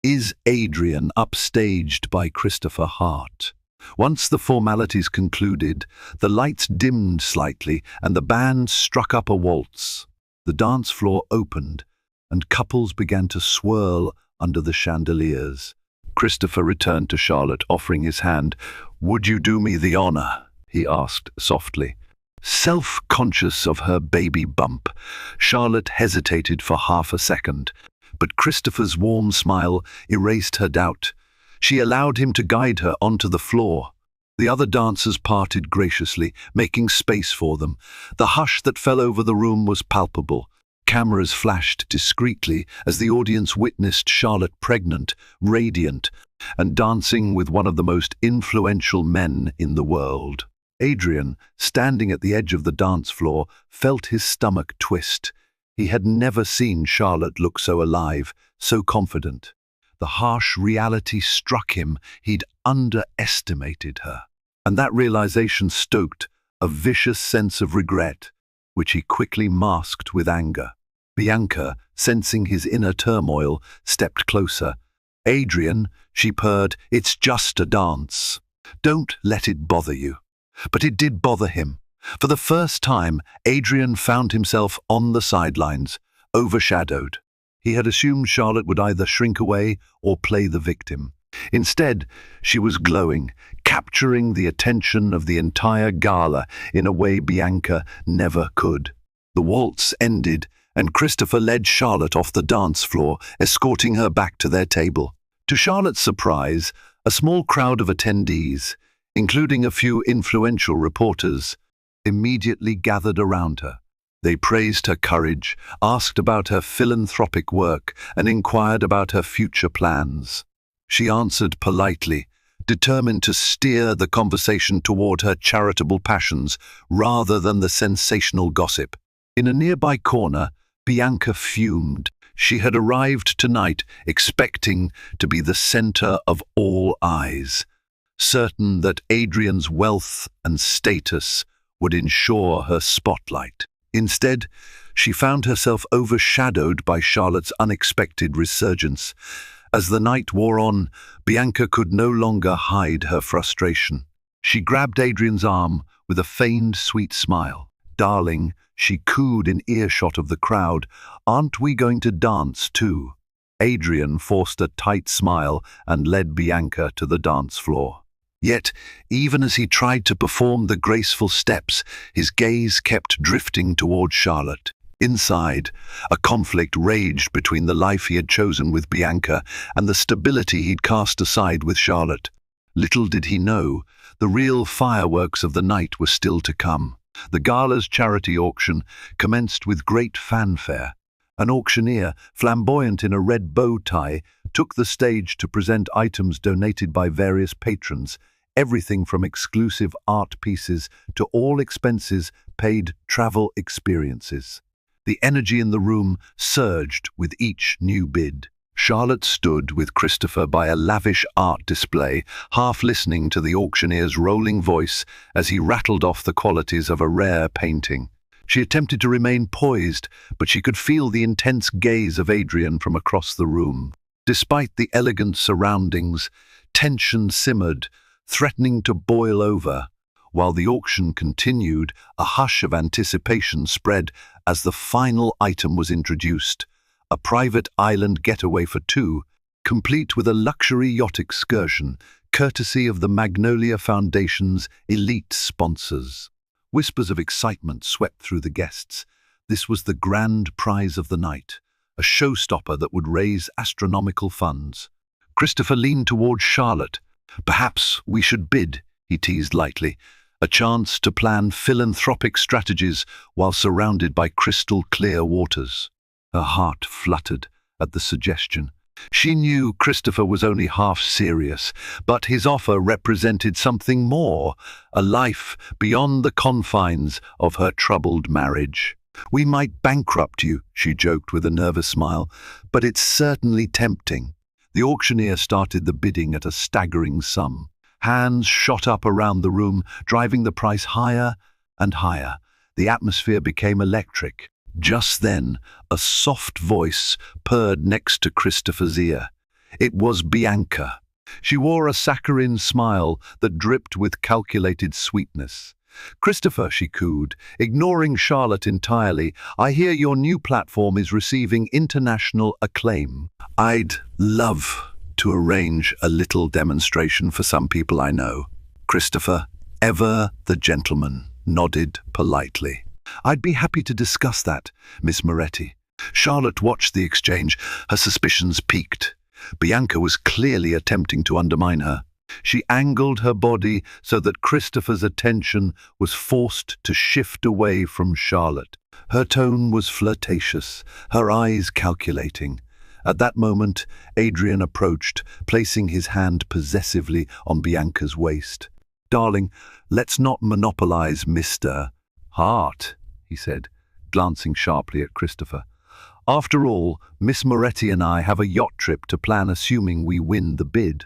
Is Adrian upstaged by Christopher Hart? Once the formalities concluded, the lights dimmed slightly and the band struck up a waltz. The dance floor opened, and couples began to swirl under the chandeliers. Christopher returned to Charlotte, offering his hand. "Would you do me the honor?" he asked softly. Self-conscious of her baby bump, Charlotte hesitated for half a second, but Christopher's warm smile erased her doubt. She allowed him to guide her onto the floor. The other dancers parted graciously, making space for them. The hush that fell over the room was palpable. Cameras flashed discreetly as the audience witnessed Charlotte pregnant, radiant, and dancing with one of the most influential men in the world. Adrian, standing at the edge of the dance floor, felt his stomach twist. He had never seen Charlotte look so alive, so confident. The harsh reality struck him. He'd underestimated her. And that realization stoked a vicious sense of regret, which he quickly masked with anger. Bianca, sensing his inner turmoil, stepped closer. "Adrian," she purred, "it's just a dance. Don't let it bother you." But it did bother him. For the first time, Adrian found himself on the sidelines, overshadowed. He had assumed Charlotte would either shrink away or play the victim. Instead, she was glowing, capturing the attention of the entire gala in a way Bianca never could. The waltz ended, and Christopher led Charlotte off the dance floor, escorting her back to their table. To Charlotte's surprise, a small crowd of attendees, including a few influential reporters, immediately gathered around her. They praised her courage, asked about her philanthropic work, and inquired about her future plans. She answered politely, determined to steer the conversation toward her charitable passions rather than the sensational gossip. In a nearby corner, Bianca fumed. She had arrived tonight expecting to be the center of all eyes, certain that Adrian's wealth and status would ensure her spotlight. Instead, she found herself overshadowed by Charlotte's unexpected resurgence. As the night wore on, Bianca could no longer hide her frustration. She grabbed Adrian's arm with a feigned sweet smile. "Darling," she cooed in earshot of the crowd, "aren't we going to dance too?" Adrian forced a tight smile and led Bianca to the dance floor. Yet, even as he tried to perform the graceful steps, his gaze kept drifting toward Charlotte. Inside, a conflict raged between the life he had chosen with Bianca and the stability he'd cast aside with Charlotte. Little did he know, the real fireworks of the night were still to come. The gala's charity auction commenced with great fanfare. An auctioneer, flamboyant in a red bow tie, took the stage to present items donated by various patrons, everything from exclusive art pieces to all expenses paid travel experiences. The energy in the room surged with each new bid. Charlotte stood with Christopher by a lavish art display, half listening to the auctioneer's rolling voice as he rattled off the qualities of a rare painting. She attempted to remain poised, but she could feel the intense gaze of Adrian from across the room. Despite the elegant surroundings, tension simmered, threatening to boil over. While the auction continued, a hush of anticipation spread as the final item was introduced, a private island getaway for two, complete with a luxury yacht excursion, courtesy of the Magnolia Foundation's elite sponsors. Whispers of excitement swept through the guests. This was the grand prize of the night, a showstopper that would raise astronomical funds. Christopher leaned toward Charlotte. "Perhaps we should bid," he teased lightly, a chance to plan philanthropic strategies while surrounded by crystal-clear waters. Her heart fluttered at the suggestion. She knew Christopher was only half serious, but his offer represented something more, a life beyond the confines of her troubled marriage. "We might bankrupt you," she joked with a nervous smile, "but it's certainly tempting." The auctioneer started the bidding at a staggering sum. Hands shot up around the room, driving the price higher and higher. The atmosphere became electric. Just then, a soft voice purred next to Christopher's ear. It was Bianca. She wore a saccharine smile that dripped with calculated sweetness. "Christopher," she cooed, ignoring Charlotte entirely, "I hear your new platform is receiving international acclaim. I'd love to arrange a little demonstration for some people I know." Christopher, ever the gentleman, nodded politely. "I'd be happy to discuss that, Miss Moretti." Charlotte watched the exchange, her suspicions piqued. Bianca was clearly attempting to undermine her. She angled her body so that Christopher's attention was forced to shift away from Charlotte. Her tone was flirtatious, her eyes calculating. At that moment, Adrian approached, placing his hand possessively on Bianca's waist. "Darling, let's not monopolize Mr. Hart," he said, glancing sharply at Christopher. "After all, Miss Moretti and I have a yacht trip to plan assuming we win the bid."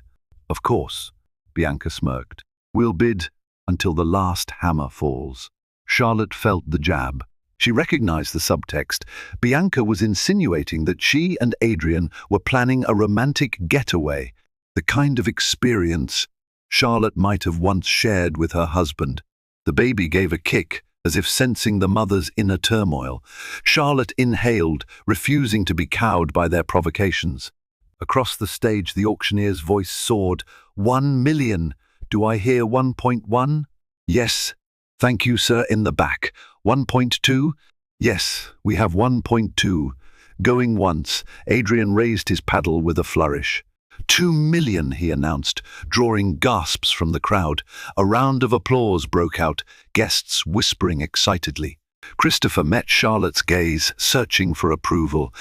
"Of course," Bianca smirked. "We'll bid until the last hammer falls." Charlotte felt the jab. She recognized the subtext. Bianca was insinuating that she and Adrian were planning a romantic getaway, the kind of experience Charlotte might have once shared with her husband. The baby gave a kick, as if sensing the mother's inner turmoil. Charlotte inhaled, refusing to be cowed by their provocations. Across the stage, the auctioneer's voice soared. 1 million. Do I hear 1.1? Yes. Thank you, sir, in the back. 1.2? Yes, we have 1.2. Going once, Adrian raised his paddle with a flourish. 2 million, he announced, drawing gasps from the crowd. A round of applause broke out, guests whispering excitedly. Christopher met Charlotte's gaze, searching for approval.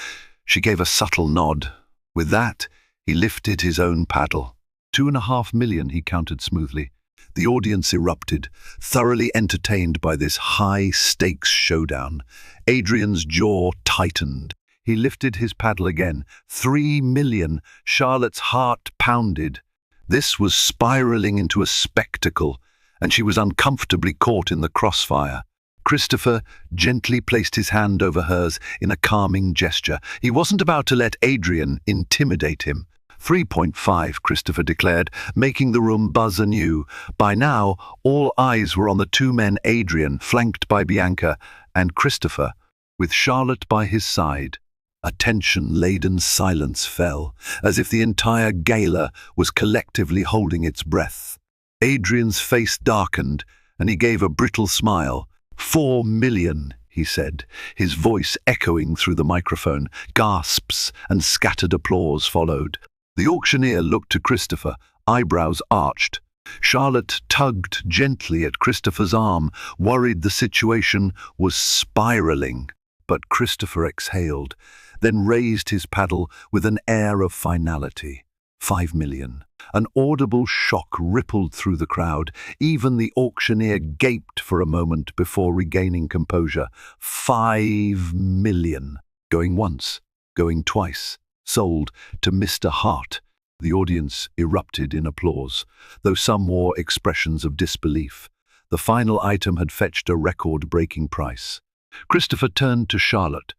She gave a subtle nod. With that, he lifted his own paddle. 2.5 million, he counted smoothly. The audience erupted, thoroughly entertained by this high-stakes showdown. Adrian's jaw tightened. He lifted his paddle again. 3 million. Charlotte's heart pounded. This was spiraling into a spectacle, and she was uncomfortably caught in the crossfire. Christopher gently placed his hand over hers in a calming gesture. He wasn't about to let Adrian intimidate him. 3.5, Christopher declared, making the room buzz anew. By now, all eyes were on the two men, Adrian, flanked by Bianca, and Christopher, with Charlotte by his side. A tension-laden silence fell, as if the entire gala was collectively holding its breath. Adrian's face darkened, and he gave a brittle smile. 4 million, he said, his voice echoing through the microphone. Gasps and scattered applause followed. The auctioneer looked to Christopher, eyebrows arched. Charlotte tugged gently at Christopher's arm, worried the situation was spiraling. But Christopher exhaled, then raised his paddle with an air of finality. 5 million. An audible shock rippled through the crowd. Even the auctioneer gaped for a moment before regaining composure. 5 million. Going once, going twice. Sold to Mr. Hart. The audience erupted in applause, though some wore expressions of disbelief. The final item had fetched a record-breaking price. Christopher turned to Charlotte,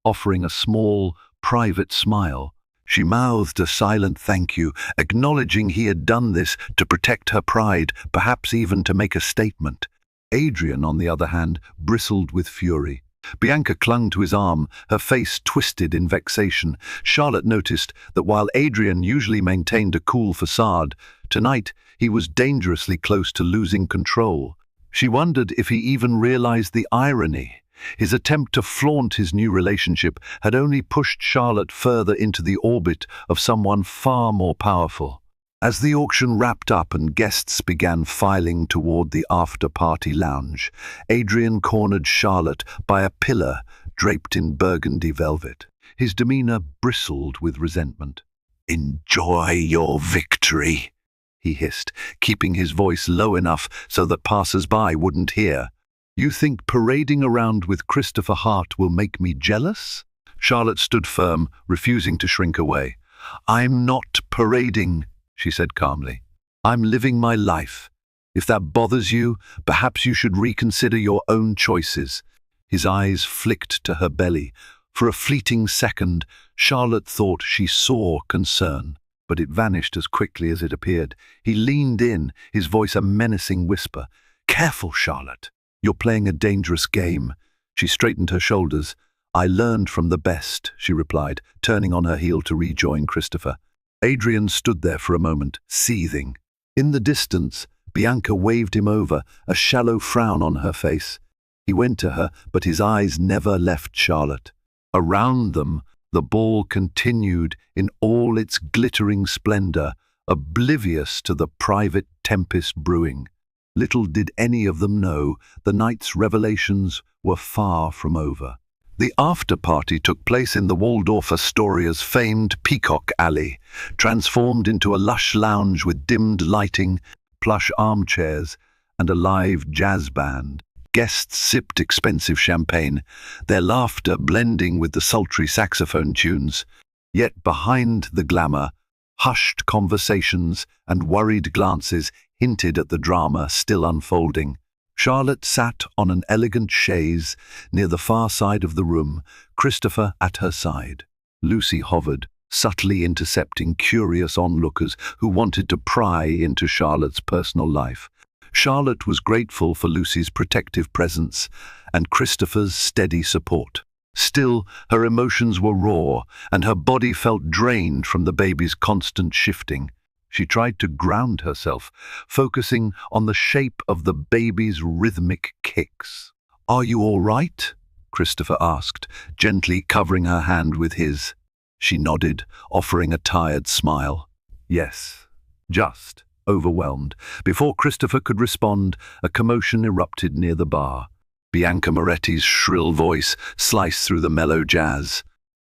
offering a small, private smile. She mouthed a silent thank you, acknowledging he had done this to protect her pride, perhaps even to make a statement. Adrian, on the other hand, bristled with fury. Bianca clung to his arm, her face twisted in vexation. Charlotte noticed that while Adrian usually maintained a cool facade, tonight he was dangerously close to losing control. She wondered if he even realized the irony. His attempt to flaunt his new relationship had only pushed Charlotte further into the orbit of someone far more powerful. As the auction wrapped up and guests began filing toward the after-party lounge, Adrian cornered Charlotte by a pillar draped in burgundy velvet. His demeanor bristled with resentment. "Enjoy your victory," he hissed, keeping his voice low enough so that passers-by wouldn't hear. "You think parading around with Christopher Hart will make me jealous?" Charlotte stood firm, refusing to shrink away. "I'm not parading," she said calmly. "I'm living my life. If that bothers you, perhaps you should reconsider your own choices." His eyes flicked to her belly. For a fleeting second, Charlotte thought she saw concern, but it vanished as quickly as it appeared. He leaned in, his voice a menacing whisper. "Careful, Charlotte. You're playing a dangerous game." She straightened her shoulders. "I learned from the best," she replied, turning on her heel to rejoin Christopher. Adrian stood there for a moment, seething. In the distance, Bianca waved him over, a shallow frown on her face. He went to her, but his eyes never left Charlotte. Around them, the ball continued in all its glittering splendor, oblivious to the private tempest brewing. Little did any of them know the night's revelations were far from over. The after-party took place in the Waldorf Astoria's famed Peacock Alley, transformed into a lush lounge with dimmed lighting, plush armchairs, and a live jazz band. Guests sipped expensive champagne, their laughter blending with the sultry saxophone tunes. Yet behind the glamour, hushed conversations and worried glances hinted at the drama still unfolding. Charlotte sat on an elegant chaise near the far side of the room, Christopher at her side. Lucy hovered, subtly intercepting curious onlookers who wanted to pry into Charlotte's personal life. Charlotte was grateful for Lucy's protective presence and Christopher's steady support. Still, her emotions were raw, and her body felt drained from the baby's constant shifting. She tried to ground herself, focusing on the shape of the baby's rhythmic kicks. "Are you all right?" Christopher asked, gently covering her hand with his. She nodded, offering a tired smile. "Yes, just overwhelmed." Before Christopher could respond, a commotion erupted near the bar. Bianca Moretti's shrill voice sliced through the mellow jazz.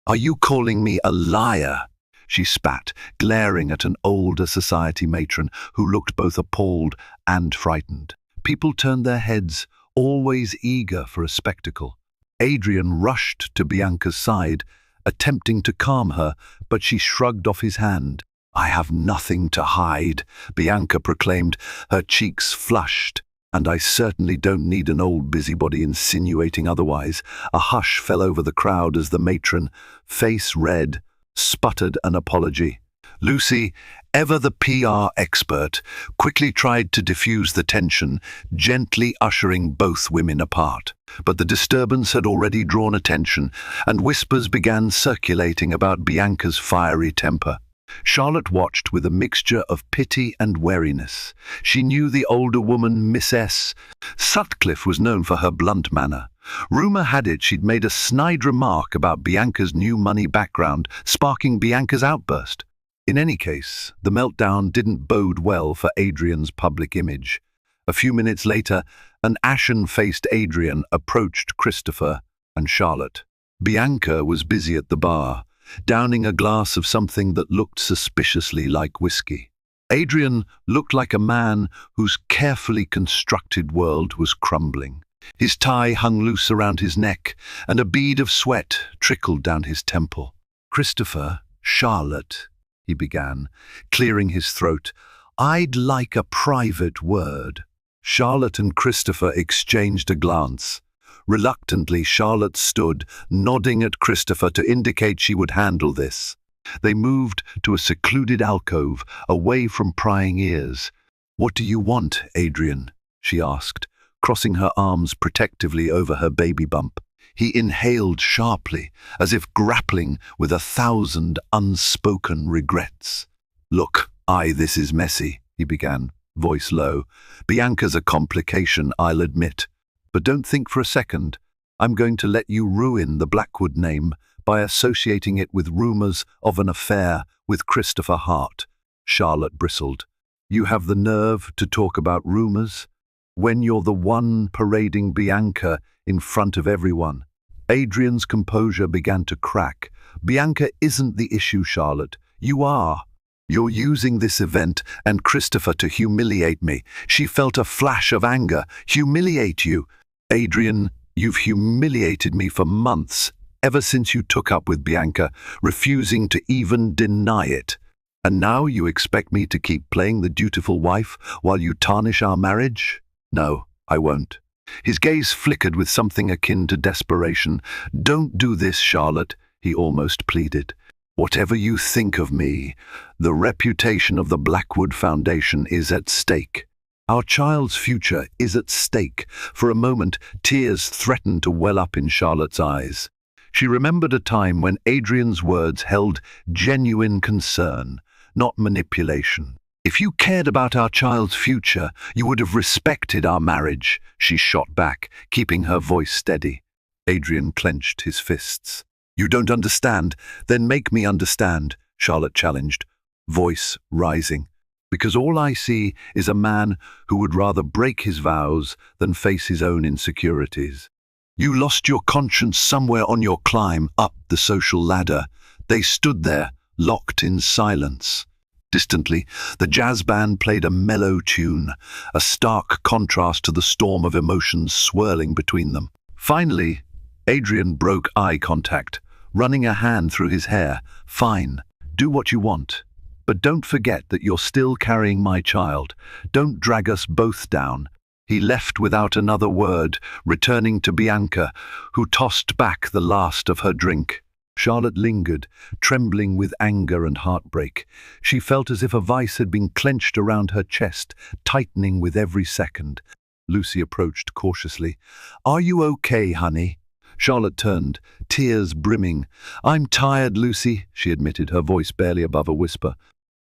"Are you calling me a liar?" she spat, glaring at an older society matron who looked both appalled and frightened. People turned their heads, always eager for a spectacle. Adrian rushed to Bianca's side, attempting to calm her, but she shrugged off his hand. "I have nothing to hide," Bianca proclaimed, her cheeks flushed. "And I certainly don't need an old busybody insinuating otherwise." A hush fell over the crowd as the matron, face red, sputtered an apology. Lucy, ever the PR expert, quickly tried to diffuse the tension, gently ushering both women apart. But the disturbance had already drawn attention, and whispers began circulating about Bianca's fiery temper. Charlotte watched with a mixture of pity and wariness. She knew the older woman, Miss S. Sutcliffe, was known for her blunt manner. Rumour had it she'd made a snide remark about Bianca's new money background, sparking Bianca's outburst. In any case, the meltdown didn't bode well for Adrian's public image. A few minutes later, an ashen-faced Adrian approached Christopher and Charlotte. Bianca was busy at the bar, downing a glass of something that looked suspiciously like whiskey. Adrian looked like a man whose carefully constructed world was crumbling. His tie hung loose around his neck, and a bead of sweat trickled down his temple. "Christopher, Charlotte," he began, clearing his throat, "I'd like a private word." Charlotte and Christopher exchanged a glance. Reluctantly, Charlotte stood, nodding at Christopher to indicate she would handle this. They moved to a secluded alcove, away from prying ears. "What do you want, Adrian?" she asked, crossing her arms protectively over her baby bump. He inhaled sharply, as if grappling with 1,000 unspoken regrets. "Look, this is messy," he began, voice low. "Bianca's a complication, I'll admit. But don't think for a second I'm going to let you ruin the Blackwood name by associating it with rumours of an affair with Christopher Hart." Charlotte bristled. "You have the nerve to talk about rumours when you're the one parading Bianca in front of everyone." Adrian's composure began to crack. "Bianca isn't the issue, Charlotte. You are. You're using this event and Christopher to humiliate me." She felt a flash of anger. "Humiliate you? Adrian, you've humiliated me for months, ever since you took up with Bianca, refusing to even deny it. And now you expect me to keep playing the dutiful wife while you tarnish our marriage? No, I won't." His gaze flickered with something akin to desperation. "Don't do this, Charlotte," he almost pleaded. "Whatever you think of me, the reputation of the Blackwood Foundation is at stake. Our child's future is at stake." For a moment, tears threatened to well up in Charlotte's eyes. She remembered a time when Adrian's words held genuine concern, not manipulation. "If you cared about our child's future, you would have respected our marriage," she shot back, keeping her voice steady. Adrian clenched his fists. "You don't understand? Then make me understand," Charlotte challenged, voice rising. "Because all I see is a man who would rather break his vows than face his own insecurities. You lost your conscience somewhere on your climb up the social ladder." They stood there, locked in silence. Distantly, the jazz band played a mellow tune, a stark contrast to the storm of emotions swirling between them. Finally, Adrian broke eye contact, running a hand through his hair. "Fine, do what you want. But don't forget that you're still carrying my child. Don't drag us both down." He left without another word, returning to Bianca, who tossed back the last of her drink. Charlotte lingered, trembling with anger and heartbreak. She felt as if a vice had been clenched around her chest, tightening with every second. Lucy approached cautiously. "Are you okay, honey?" Charlotte turned, tears brimming. "I'm tired, Lucy," she admitted, her voice barely above a whisper.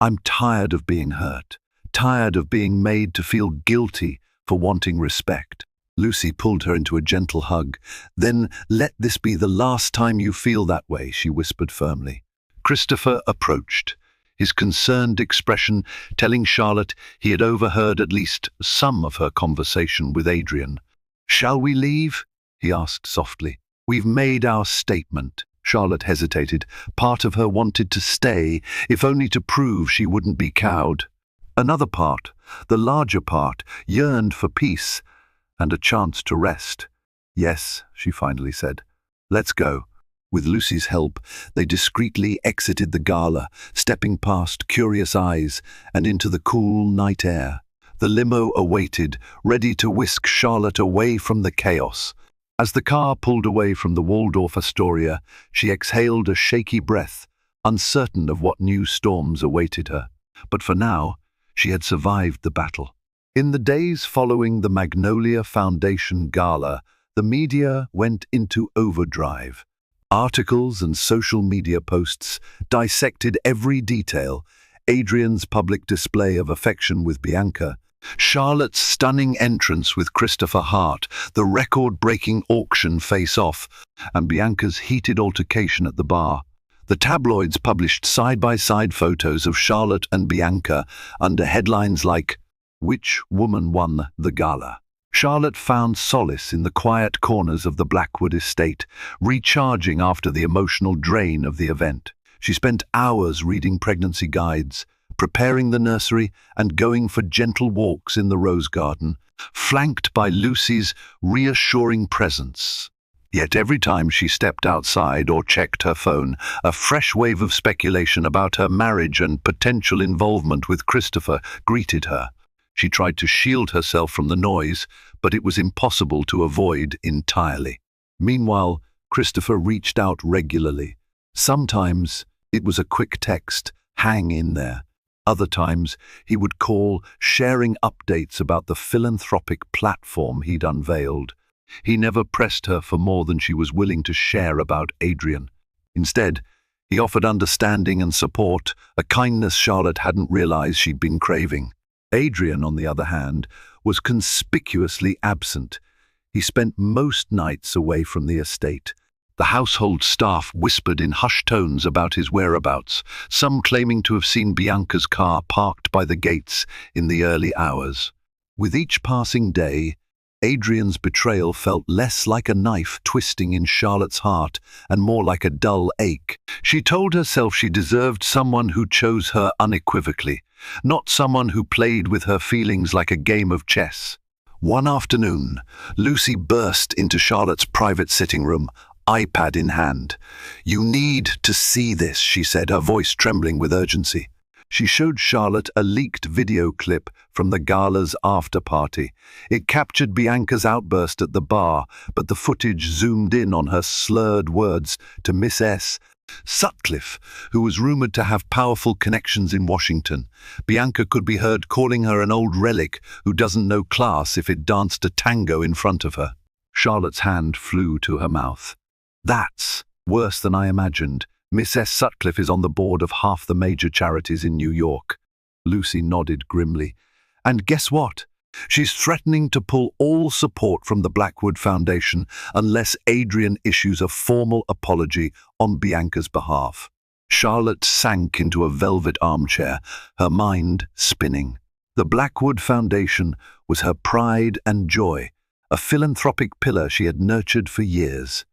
"I'm tired of being hurt, tired of being made to feel guilty for wanting respect." Lucy pulled her into a gentle hug. "Then let this be the last time you feel that way," she whispered firmly. Christopher approached, his concerned expression telling Charlotte he had overheard at least some of her conversation with Adrian. "Shall we leave?" he asked softly. "We've made our statement." Charlotte hesitated. Part of her wanted to stay, if only to prove she wouldn't be cowed. Another part, the larger part, yearned for peace and a chance to rest. "Yes," she finally said. "Let's go." With Lucy's help, they discreetly exited the gala, stepping past curious eyes and into the cool night air. The limo awaited, ready to whisk Charlotte away from the chaos. As the car pulled away from the Waldorf Astoria, she exhaled a shaky breath, uncertain of what new storms awaited her. But for now, she had survived the battle. In the days following the Magnolia Foundation Gala, the media went into overdrive. Articles and social media posts dissected every detail: Adrian's public display of affection with Bianca, Charlotte's stunning entrance with Christopher Hart, the record-breaking auction face-off, and Bianca's heated altercation at the bar. The tabloids published side-by-side photos of Charlotte and Bianca under headlines like, "Which woman won the gala?" Charlotte found solace in the quiet corners of the Blackwood estate, recharging after the emotional drain of the event. She spent hours reading pregnancy guides, preparing the nursery, and going for gentle walks in the rose garden, flanked by Lucy's reassuring presence. Yet every time she stepped outside or checked her phone, a fresh wave of speculation about her marriage and potential involvement with Christopher greeted her. She tried to shield herself from the noise, but it was impossible to avoid entirely. Meanwhile, Christopher reached out regularly. Sometimes it was a quick text, "Hang in there." Other times he would call, sharing updates about the philanthropic platform he'd unveiled. He never pressed her for more than she was willing to share about Adrian. Instead, he offered understanding and support, a kindness Charlotte hadn't realized she'd been craving. Adrian, on the other hand, was conspicuously absent. He spent most nights away from the estate. The household staff whispered in hushed tones about his whereabouts, some claiming to have seen Bianca's car parked by the gates in the early hours. With each passing day, Adrian's betrayal felt less like a knife twisting in Charlotte's heart and more like a dull ache. She told herself she deserved someone who chose her unequivocally, not someone who played with her feelings like a game of chess. One afternoon, Lucy burst into Charlotte's private sitting room, iPad in hand. "You need to see this," she said, her voice trembling with urgency. She showed Charlotte a leaked video clip from the gala's after-party. It captured Bianca's outburst at the bar, but the footage zoomed in on her slurred words to Miss S. Sutcliffe, who was rumored to have powerful connections in Washington. Bianca could be heard calling her an old relic who doesn't know class if it danced a tango in front of her. Charlotte's hand flew to her mouth. "That's worse than I imagined. Miss S. Sutcliffe is on the board of half the major charities in New York." Lucy nodded grimly. "And guess what? She's threatening to pull all support from the Blackwood Foundation unless Adrian issues a formal apology on Bianca's behalf." Charlotte sank into a velvet armchair, her mind spinning. The Blackwood Foundation was her pride and joy, a philanthropic pillar she had nurtured for years.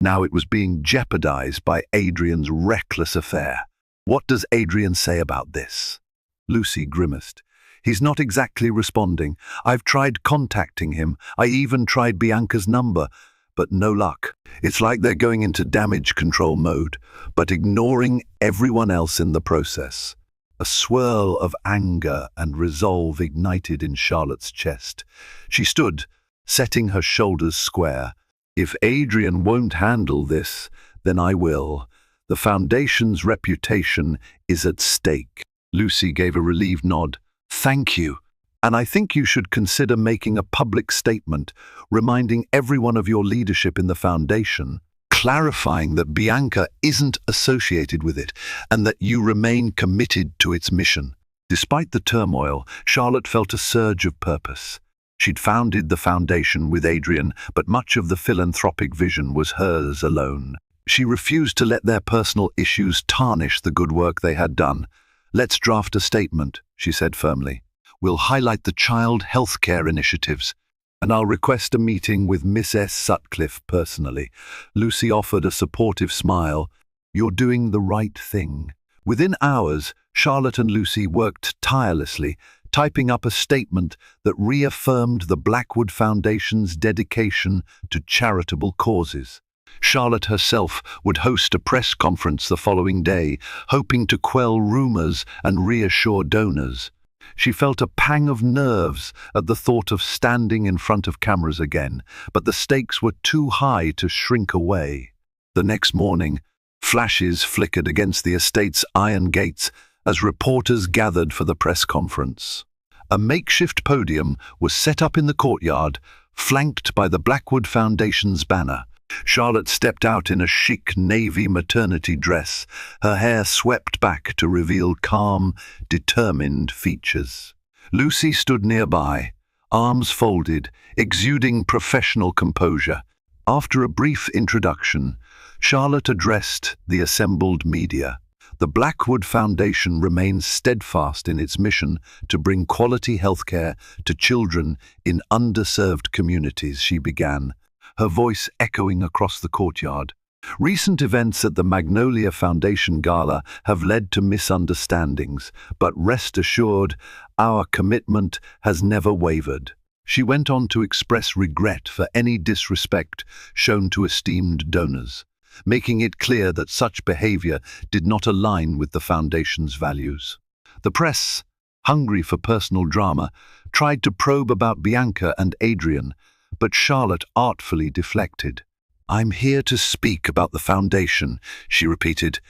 Now it was being jeopardized by Adrian's reckless affair. What does Adrian say about this? Lucy grimaced. He's not exactly responding. I've tried contacting him. I even tried Bianca's number, but no luck. It's like they're going into damage control mode, but ignoring everyone else in the process. A swirl of anger and resolve ignited in Charlotte's chest. She stood, setting her shoulders square. If Adrian won't handle this, then I will. The Foundation's reputation is at stake. Lucy gave a relieved nod. Thank you. And I think you should consider making a public statement, reminding everyone of your leadership in the Foundation, clarifying that Bianca isn't associated with it and that you remain committed to its mission. Despite the turmoil, Charlotte felt a surge of purpose. She'd founded the Foundation with Adrian, but much of the philanthropic vision was hers alone. She refused to let their personal issues tarnish the good work they had done. Let's draft a statement, she said firmly. We'll highlight the child healthcare initiatives, and I'll request a meeting with Miss S. Sutcliffe personally. Lucy offered a supportive smile. You're doing the right thing. Within hours, Charlotte and Lucy worked tirelessly, typing up a statement that reaffirmed the Blackwood Foundation's dedication to charitable causes. Charlotte herself would host a press conference the following day, hoping to quell rumors and reassure donors. She felt a pang of nerves at the thought of standing in front of cameras again, but the stakes were too high to shrink away. The next morning, flashes flickered against the estate's iron gates as reporters gathered for the press conference. A makeshift podium was set up in the courtyard, flanked by the Blackwood Foundation's banner. Charlotte stepped out in a chic navy maternity dress, her hair swept back to reveal calm, determined features. Lucy stood nearby, arms folded, exuding professional composure. After a brief introduction, Charlotte addressed the assembled media. The Blackwood Foundation remains steadfast in its mission to bring quality healthcare to children in underserved communities, she began, her voice echoing across the courtyard. Recent events at the Magnolia Foundation Gala have led to misunderstandings, but rest assured, our commitment has never wavered. She went on to express regret for any disrespect shown to esteemed donors, making it clear that such behavior did not align with the Foundation's values. The press, hungry for personal drama, tried to probe about Bianca and Adrian, but Charlotte artfully deflected. I'm here to speak about the Foundation, she repeated,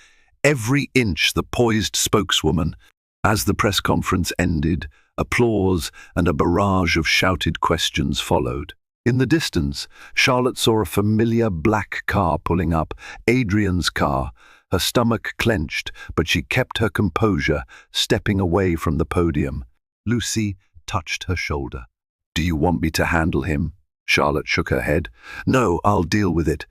every inch the poised spokeswoman. As the press conference ended, applause and a barrage of shouted questions followed. In the distance, Charlotte saw a familiar black car pulling up, Adrian's car. Her stomach clenched, but she kept her composure, stepping away from the podium. Lucy touched her shoulder. Do you want me to handle him? Charlotte shook her head. No, I'll deal with it.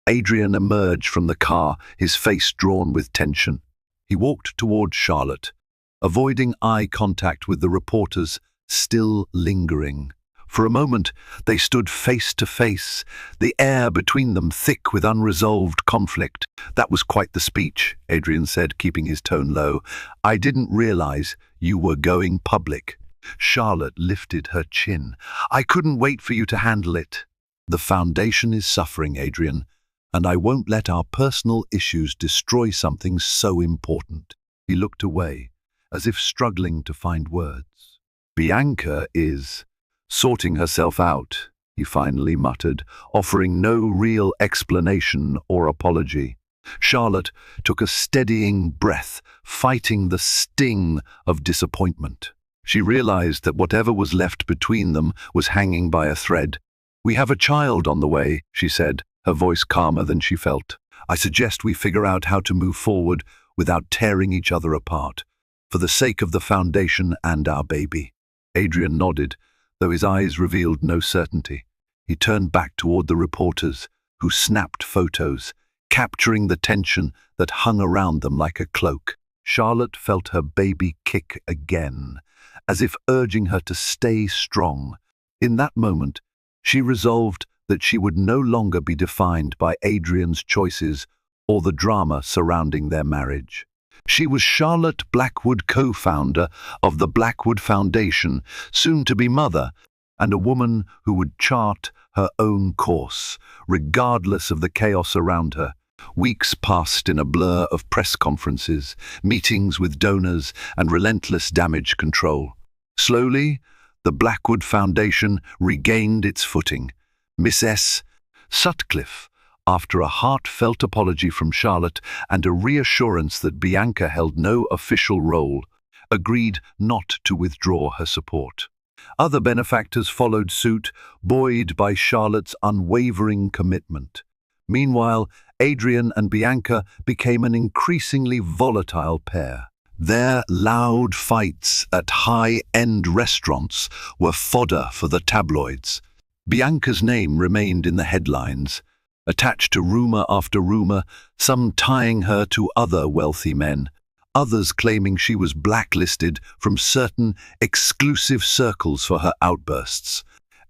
Adrian emerged from the car, his face drawn with tension. He walked toward Charlotte, avoiding eye contact with the reporters still lingering. For a moment, they stood face to face, the air between them thick with unresolved conflict. That was quite the speech, Adrian said, keeping his tone low. I didn't realize you were going public. Charlotte lifted her chin. I couldn't wait for you to handle it. The Foundation is suffering, Adrian, and I won't let our personal issues destroy something so important. He looked away, as if struggling to find words. Bianca is sorting herself out, he finally muttered, offering no real explanation or apology. Charlotte took a steadying breath, fighting the sting of disappointment. She realized that whatever was left between them was hanging by a thread. We have a child on the way, she said, her voice calmer than she felt. I suggest we figure out how to move forward without tearing each other apart, for the sake of the Foundation and our baby. Adrian nodded, though his eyes revealed no certainty. He turned back toward the reporters, who snapped photos, capturing the tension that hung around them like a cloak. Charlotte felt her baby kick again, as if urging her to stay strong. In that moment, she resolved that she would no longer be defined by Adrian's choices or the drama surrounding their marriage. She was Charlotte Blackwood, co-founder of the Blackwood Foundation, soon to be mother, and a woman who would chart her own course, regardless of the chaos around her. Weeks passed in a blur of press conferences, meetings with donors, and relentless damage control. Slowly, the Blackwood Foundation regained its footing. Miss Sutcliffe, after a heartfelt apology from Charlotte and a reassurance that Bianca held no official role, agreed not to withdraw her support. Other benefactors followed suit, buoyed by Charlotte's unwavering commitment. Meanwhile, Adrian and Bianca became an increasingly volatile pair. Their loud fights at high-end restaurants were fodder for the tabloids. Bianca's name remained in the headlines, attached to rumor after rumor, some tying her to other wealthy men, others claiming she was blacklisted from certain exclusive circles for her outbursts.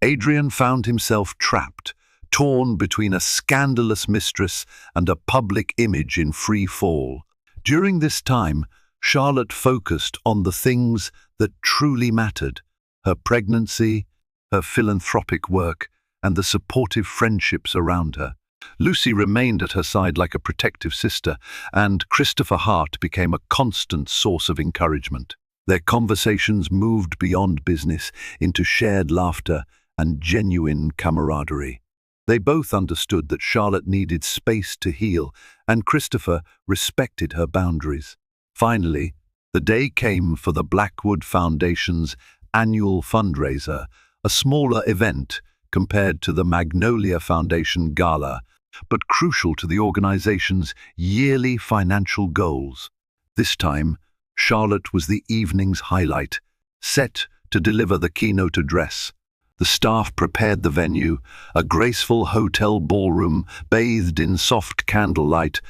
Adrian found himself trapped, torn between a scandalous mistress and a public image in free fall. During this time, Charlotte focused on the things that truly mattered: her pregnancy, her philanthropic work, and the supportive friendships around her. Lucy remained at her side like a protective sister, and Christopher Hart became a constant source of encouragement. Their conversations moved beyond business into shared laughter and genuine camaraderie. They both understood that Charlotte needed space to heal, and Christopher respected her boundaries. Finally, the day came for the Blackwood Foundation's annual fundraiser, a smaller event compared to the Magnolia Foundation Gala, but crucial to the organization's yearly financial goals. This time, Charlotte was the evening's highlight, set to deliver the keynote address. The staff prepared the venue, a graceful hotel ballroom bathed in soft candlelight,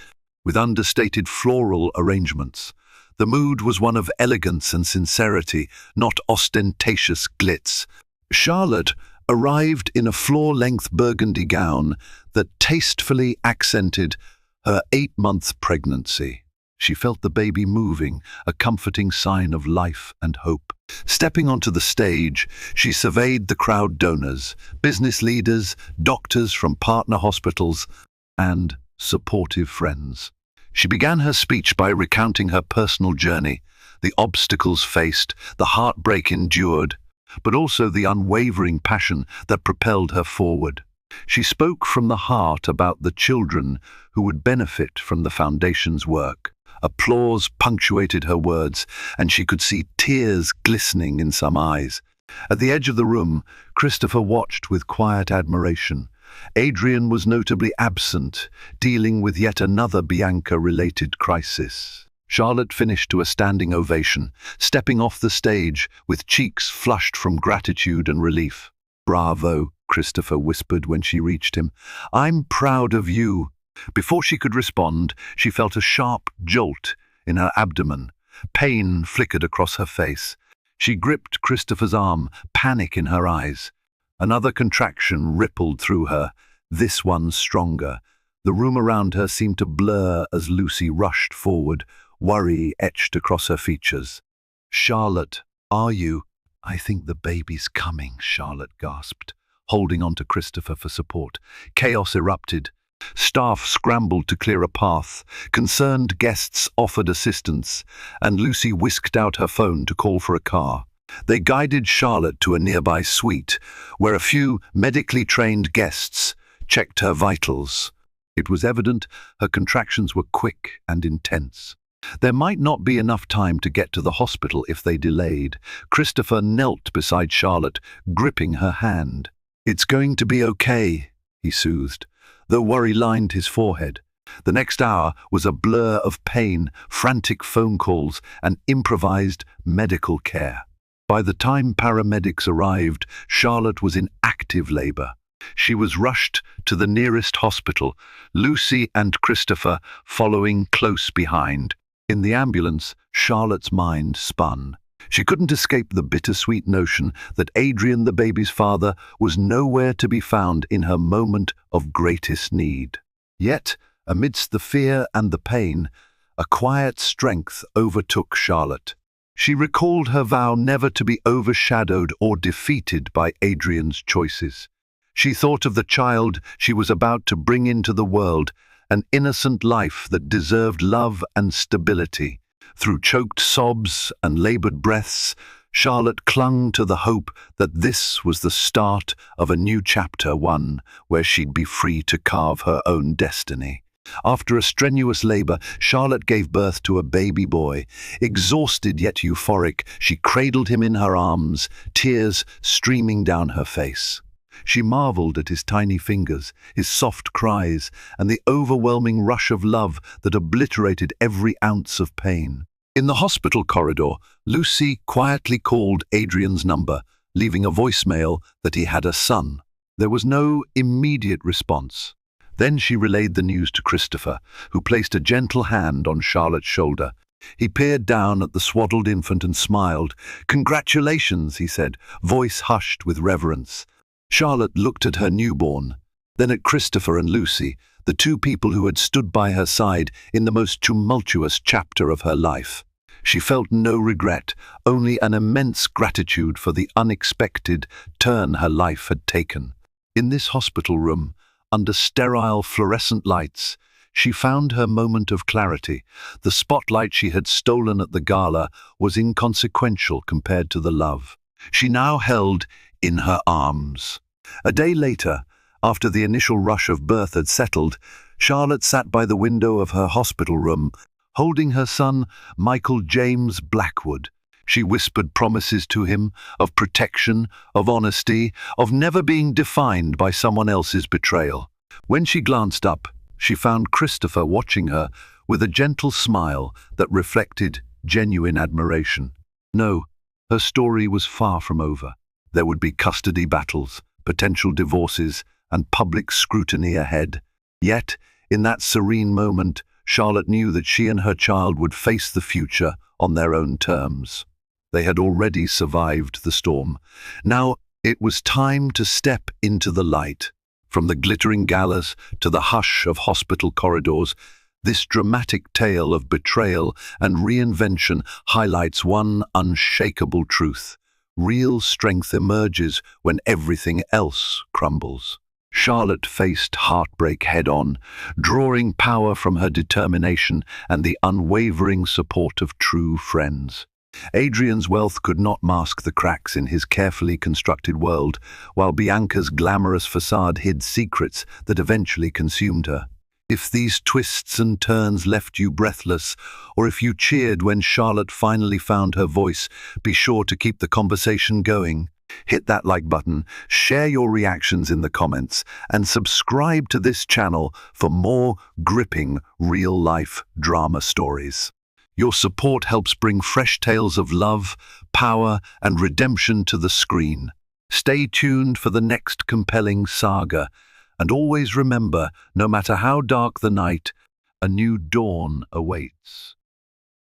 with understated floral arrangements. The mood was one of elegance and sincerity, not ostentatious glitz. Charlotte arrived in a floor-length burgundy gown that tastefully accented her 8-month pregnancy. She felt the baby moving, a comforting sign of life and hope. Stepping onto the stage, she surveyed the crowd: donors, business leaders, doctors from partner hospitals, and supportive friends. She began her speech by recounting her personal journey, the obstacles faced, the heartbreak endured, but also the unwavering passion that propelled her forward. She spoke from the heart about the children who would benefit from the foundation's work. Applause punctuated her words, and she could see tears glistening in some eyes. At the edge of the room, Christopher watched with quiet admiration. Adrian was notably absent, dealing with yet another Bianca-related crisis. Charlotte finished to a standing ovation, stepping off the stage with cheeks flushed from gratitude and relief. "Bravo," Christopher whispered when she reached him. "I'm proud of you." Before she could respond, she felt a sharp jolt in her abdomen. Pain flickered across her face. She gripped Christopher's arm, panic in her eyes. Another contraction rippled through her, this one stronger. The room around her seemed to blur as Lucy rushed forward, worry etched across her features. "Charlotte, are you?" "I think the baby's coming," Charlotte gasped, holding on to Christopher for support. Chaos erupted. Staff scrambled to clear a path, concerned guests offered assistance, and Lucy whisked out her phone to call for a car. They guided Charlotte to a nearby suite, where a few medically trained guests checked her vitals. It was evident her contractions were quick and intense. There might not be enough time to get to the hospital if they delayed. Christopher knelt beside Charlotte, gripping her hand. "It's going to be okay," he soothed, though worry lined his forehead. The next hour was a blur of pain, frantic phone calls, and improvised medical care. By the time paramedics arrived, Charlotte was in active labor. She was rushed to the nearest hospital, Lucy and Christopher following close behind. In the ambulance, Charlotte's mind spun. She couldn't escape the bittersweet notion that Adrian, the baby's father, was nowhere to be found in her moment of greatest need. Yet, amidst the fear and the pain, a quiet strength overtook Charlotte. She recalled her vow never to be overshadowed or defeated by Adrian's choices. She thought of the child she was about to bring into the world, an innocent life that deserved love and stability. Through choked sobs and labored breaths, Charlotte clung to the hope that this was the start of a new chapter, one where she'd be free to carve her own destiny. After a strenuous labor, Charlotte gave birth to a baby boy. Exhausted yet euphoric, she cradled him in her arms, tears streaming down her face. She marveled at his tiny fingers, his soft cries, and the overwhelming rush of love that obliterated every ounce of pain. In the hospital corridor, Lucy quietly called Adrian's number, leaving a voicemail that he had a son. There was no immediate response. Then she relayed the news to Christopher, who placed a gentle hand on Charlotte's shoulder. He peered down at the swaddled infant and smiled. "Congratulations," he said, voice hushed with reverence. Charlotte looked at her newborn, then at Christopher and Lucy, the two people who had stood by her side in the most tumultuous chapter of her life. She felt no regret, only an immense gratitude for the unexpected turn her life had taken. In this hospital room, under sterile fluorescent lights, she found her moment of clarity. The spotlight she had stolen at the gala was inconsequential compared to the love she now held in her arms. A day later, after the initial rush of birth had settled, Charlotte sat by the window of her hospital room, holding her son, Michael James Blackwood. She whispered promises to him of protection, of honesty, of never being defined by someone else's betrayal. When she glanced up, she found Christopher watching her with a gentle smile that reflected genuine admiration. No, her story was far from over. There would be custody battles, potential divorces, and public scrutiny ahead. Yet, in that serene moment, Charlotte knew that she and her child would face the future on their own terms. They had already survived the storm. Now it was time to step into the light. From the glittering galas to the hush of hospital corridors, this dramatic tale of betrayal and reinvention highlights one unshakable truth. Real strength emerges when everything else crumbles. Charlotte faced heartbreak head-on, drawing power from her determination and the unwavering support of true friends. Adrian's wealth could not mask the cracks in his carefully constructed world, while Bianca's glamorous facade hid secrets that eventually consumed her. If these twists and turns left you breathless, or if you cheered when Charlotte finally found her voice, be sure to keep the conversation going. Hit that like button, share your reactions in the comments, and subscribe to this channel for more gripping real-life drama stories. Your support helps bring fresh tales of love, power, and redemption to the screen. Stay tuned for the next compelling saga, and always remember, no matter how dark the night, a new dawn awaits.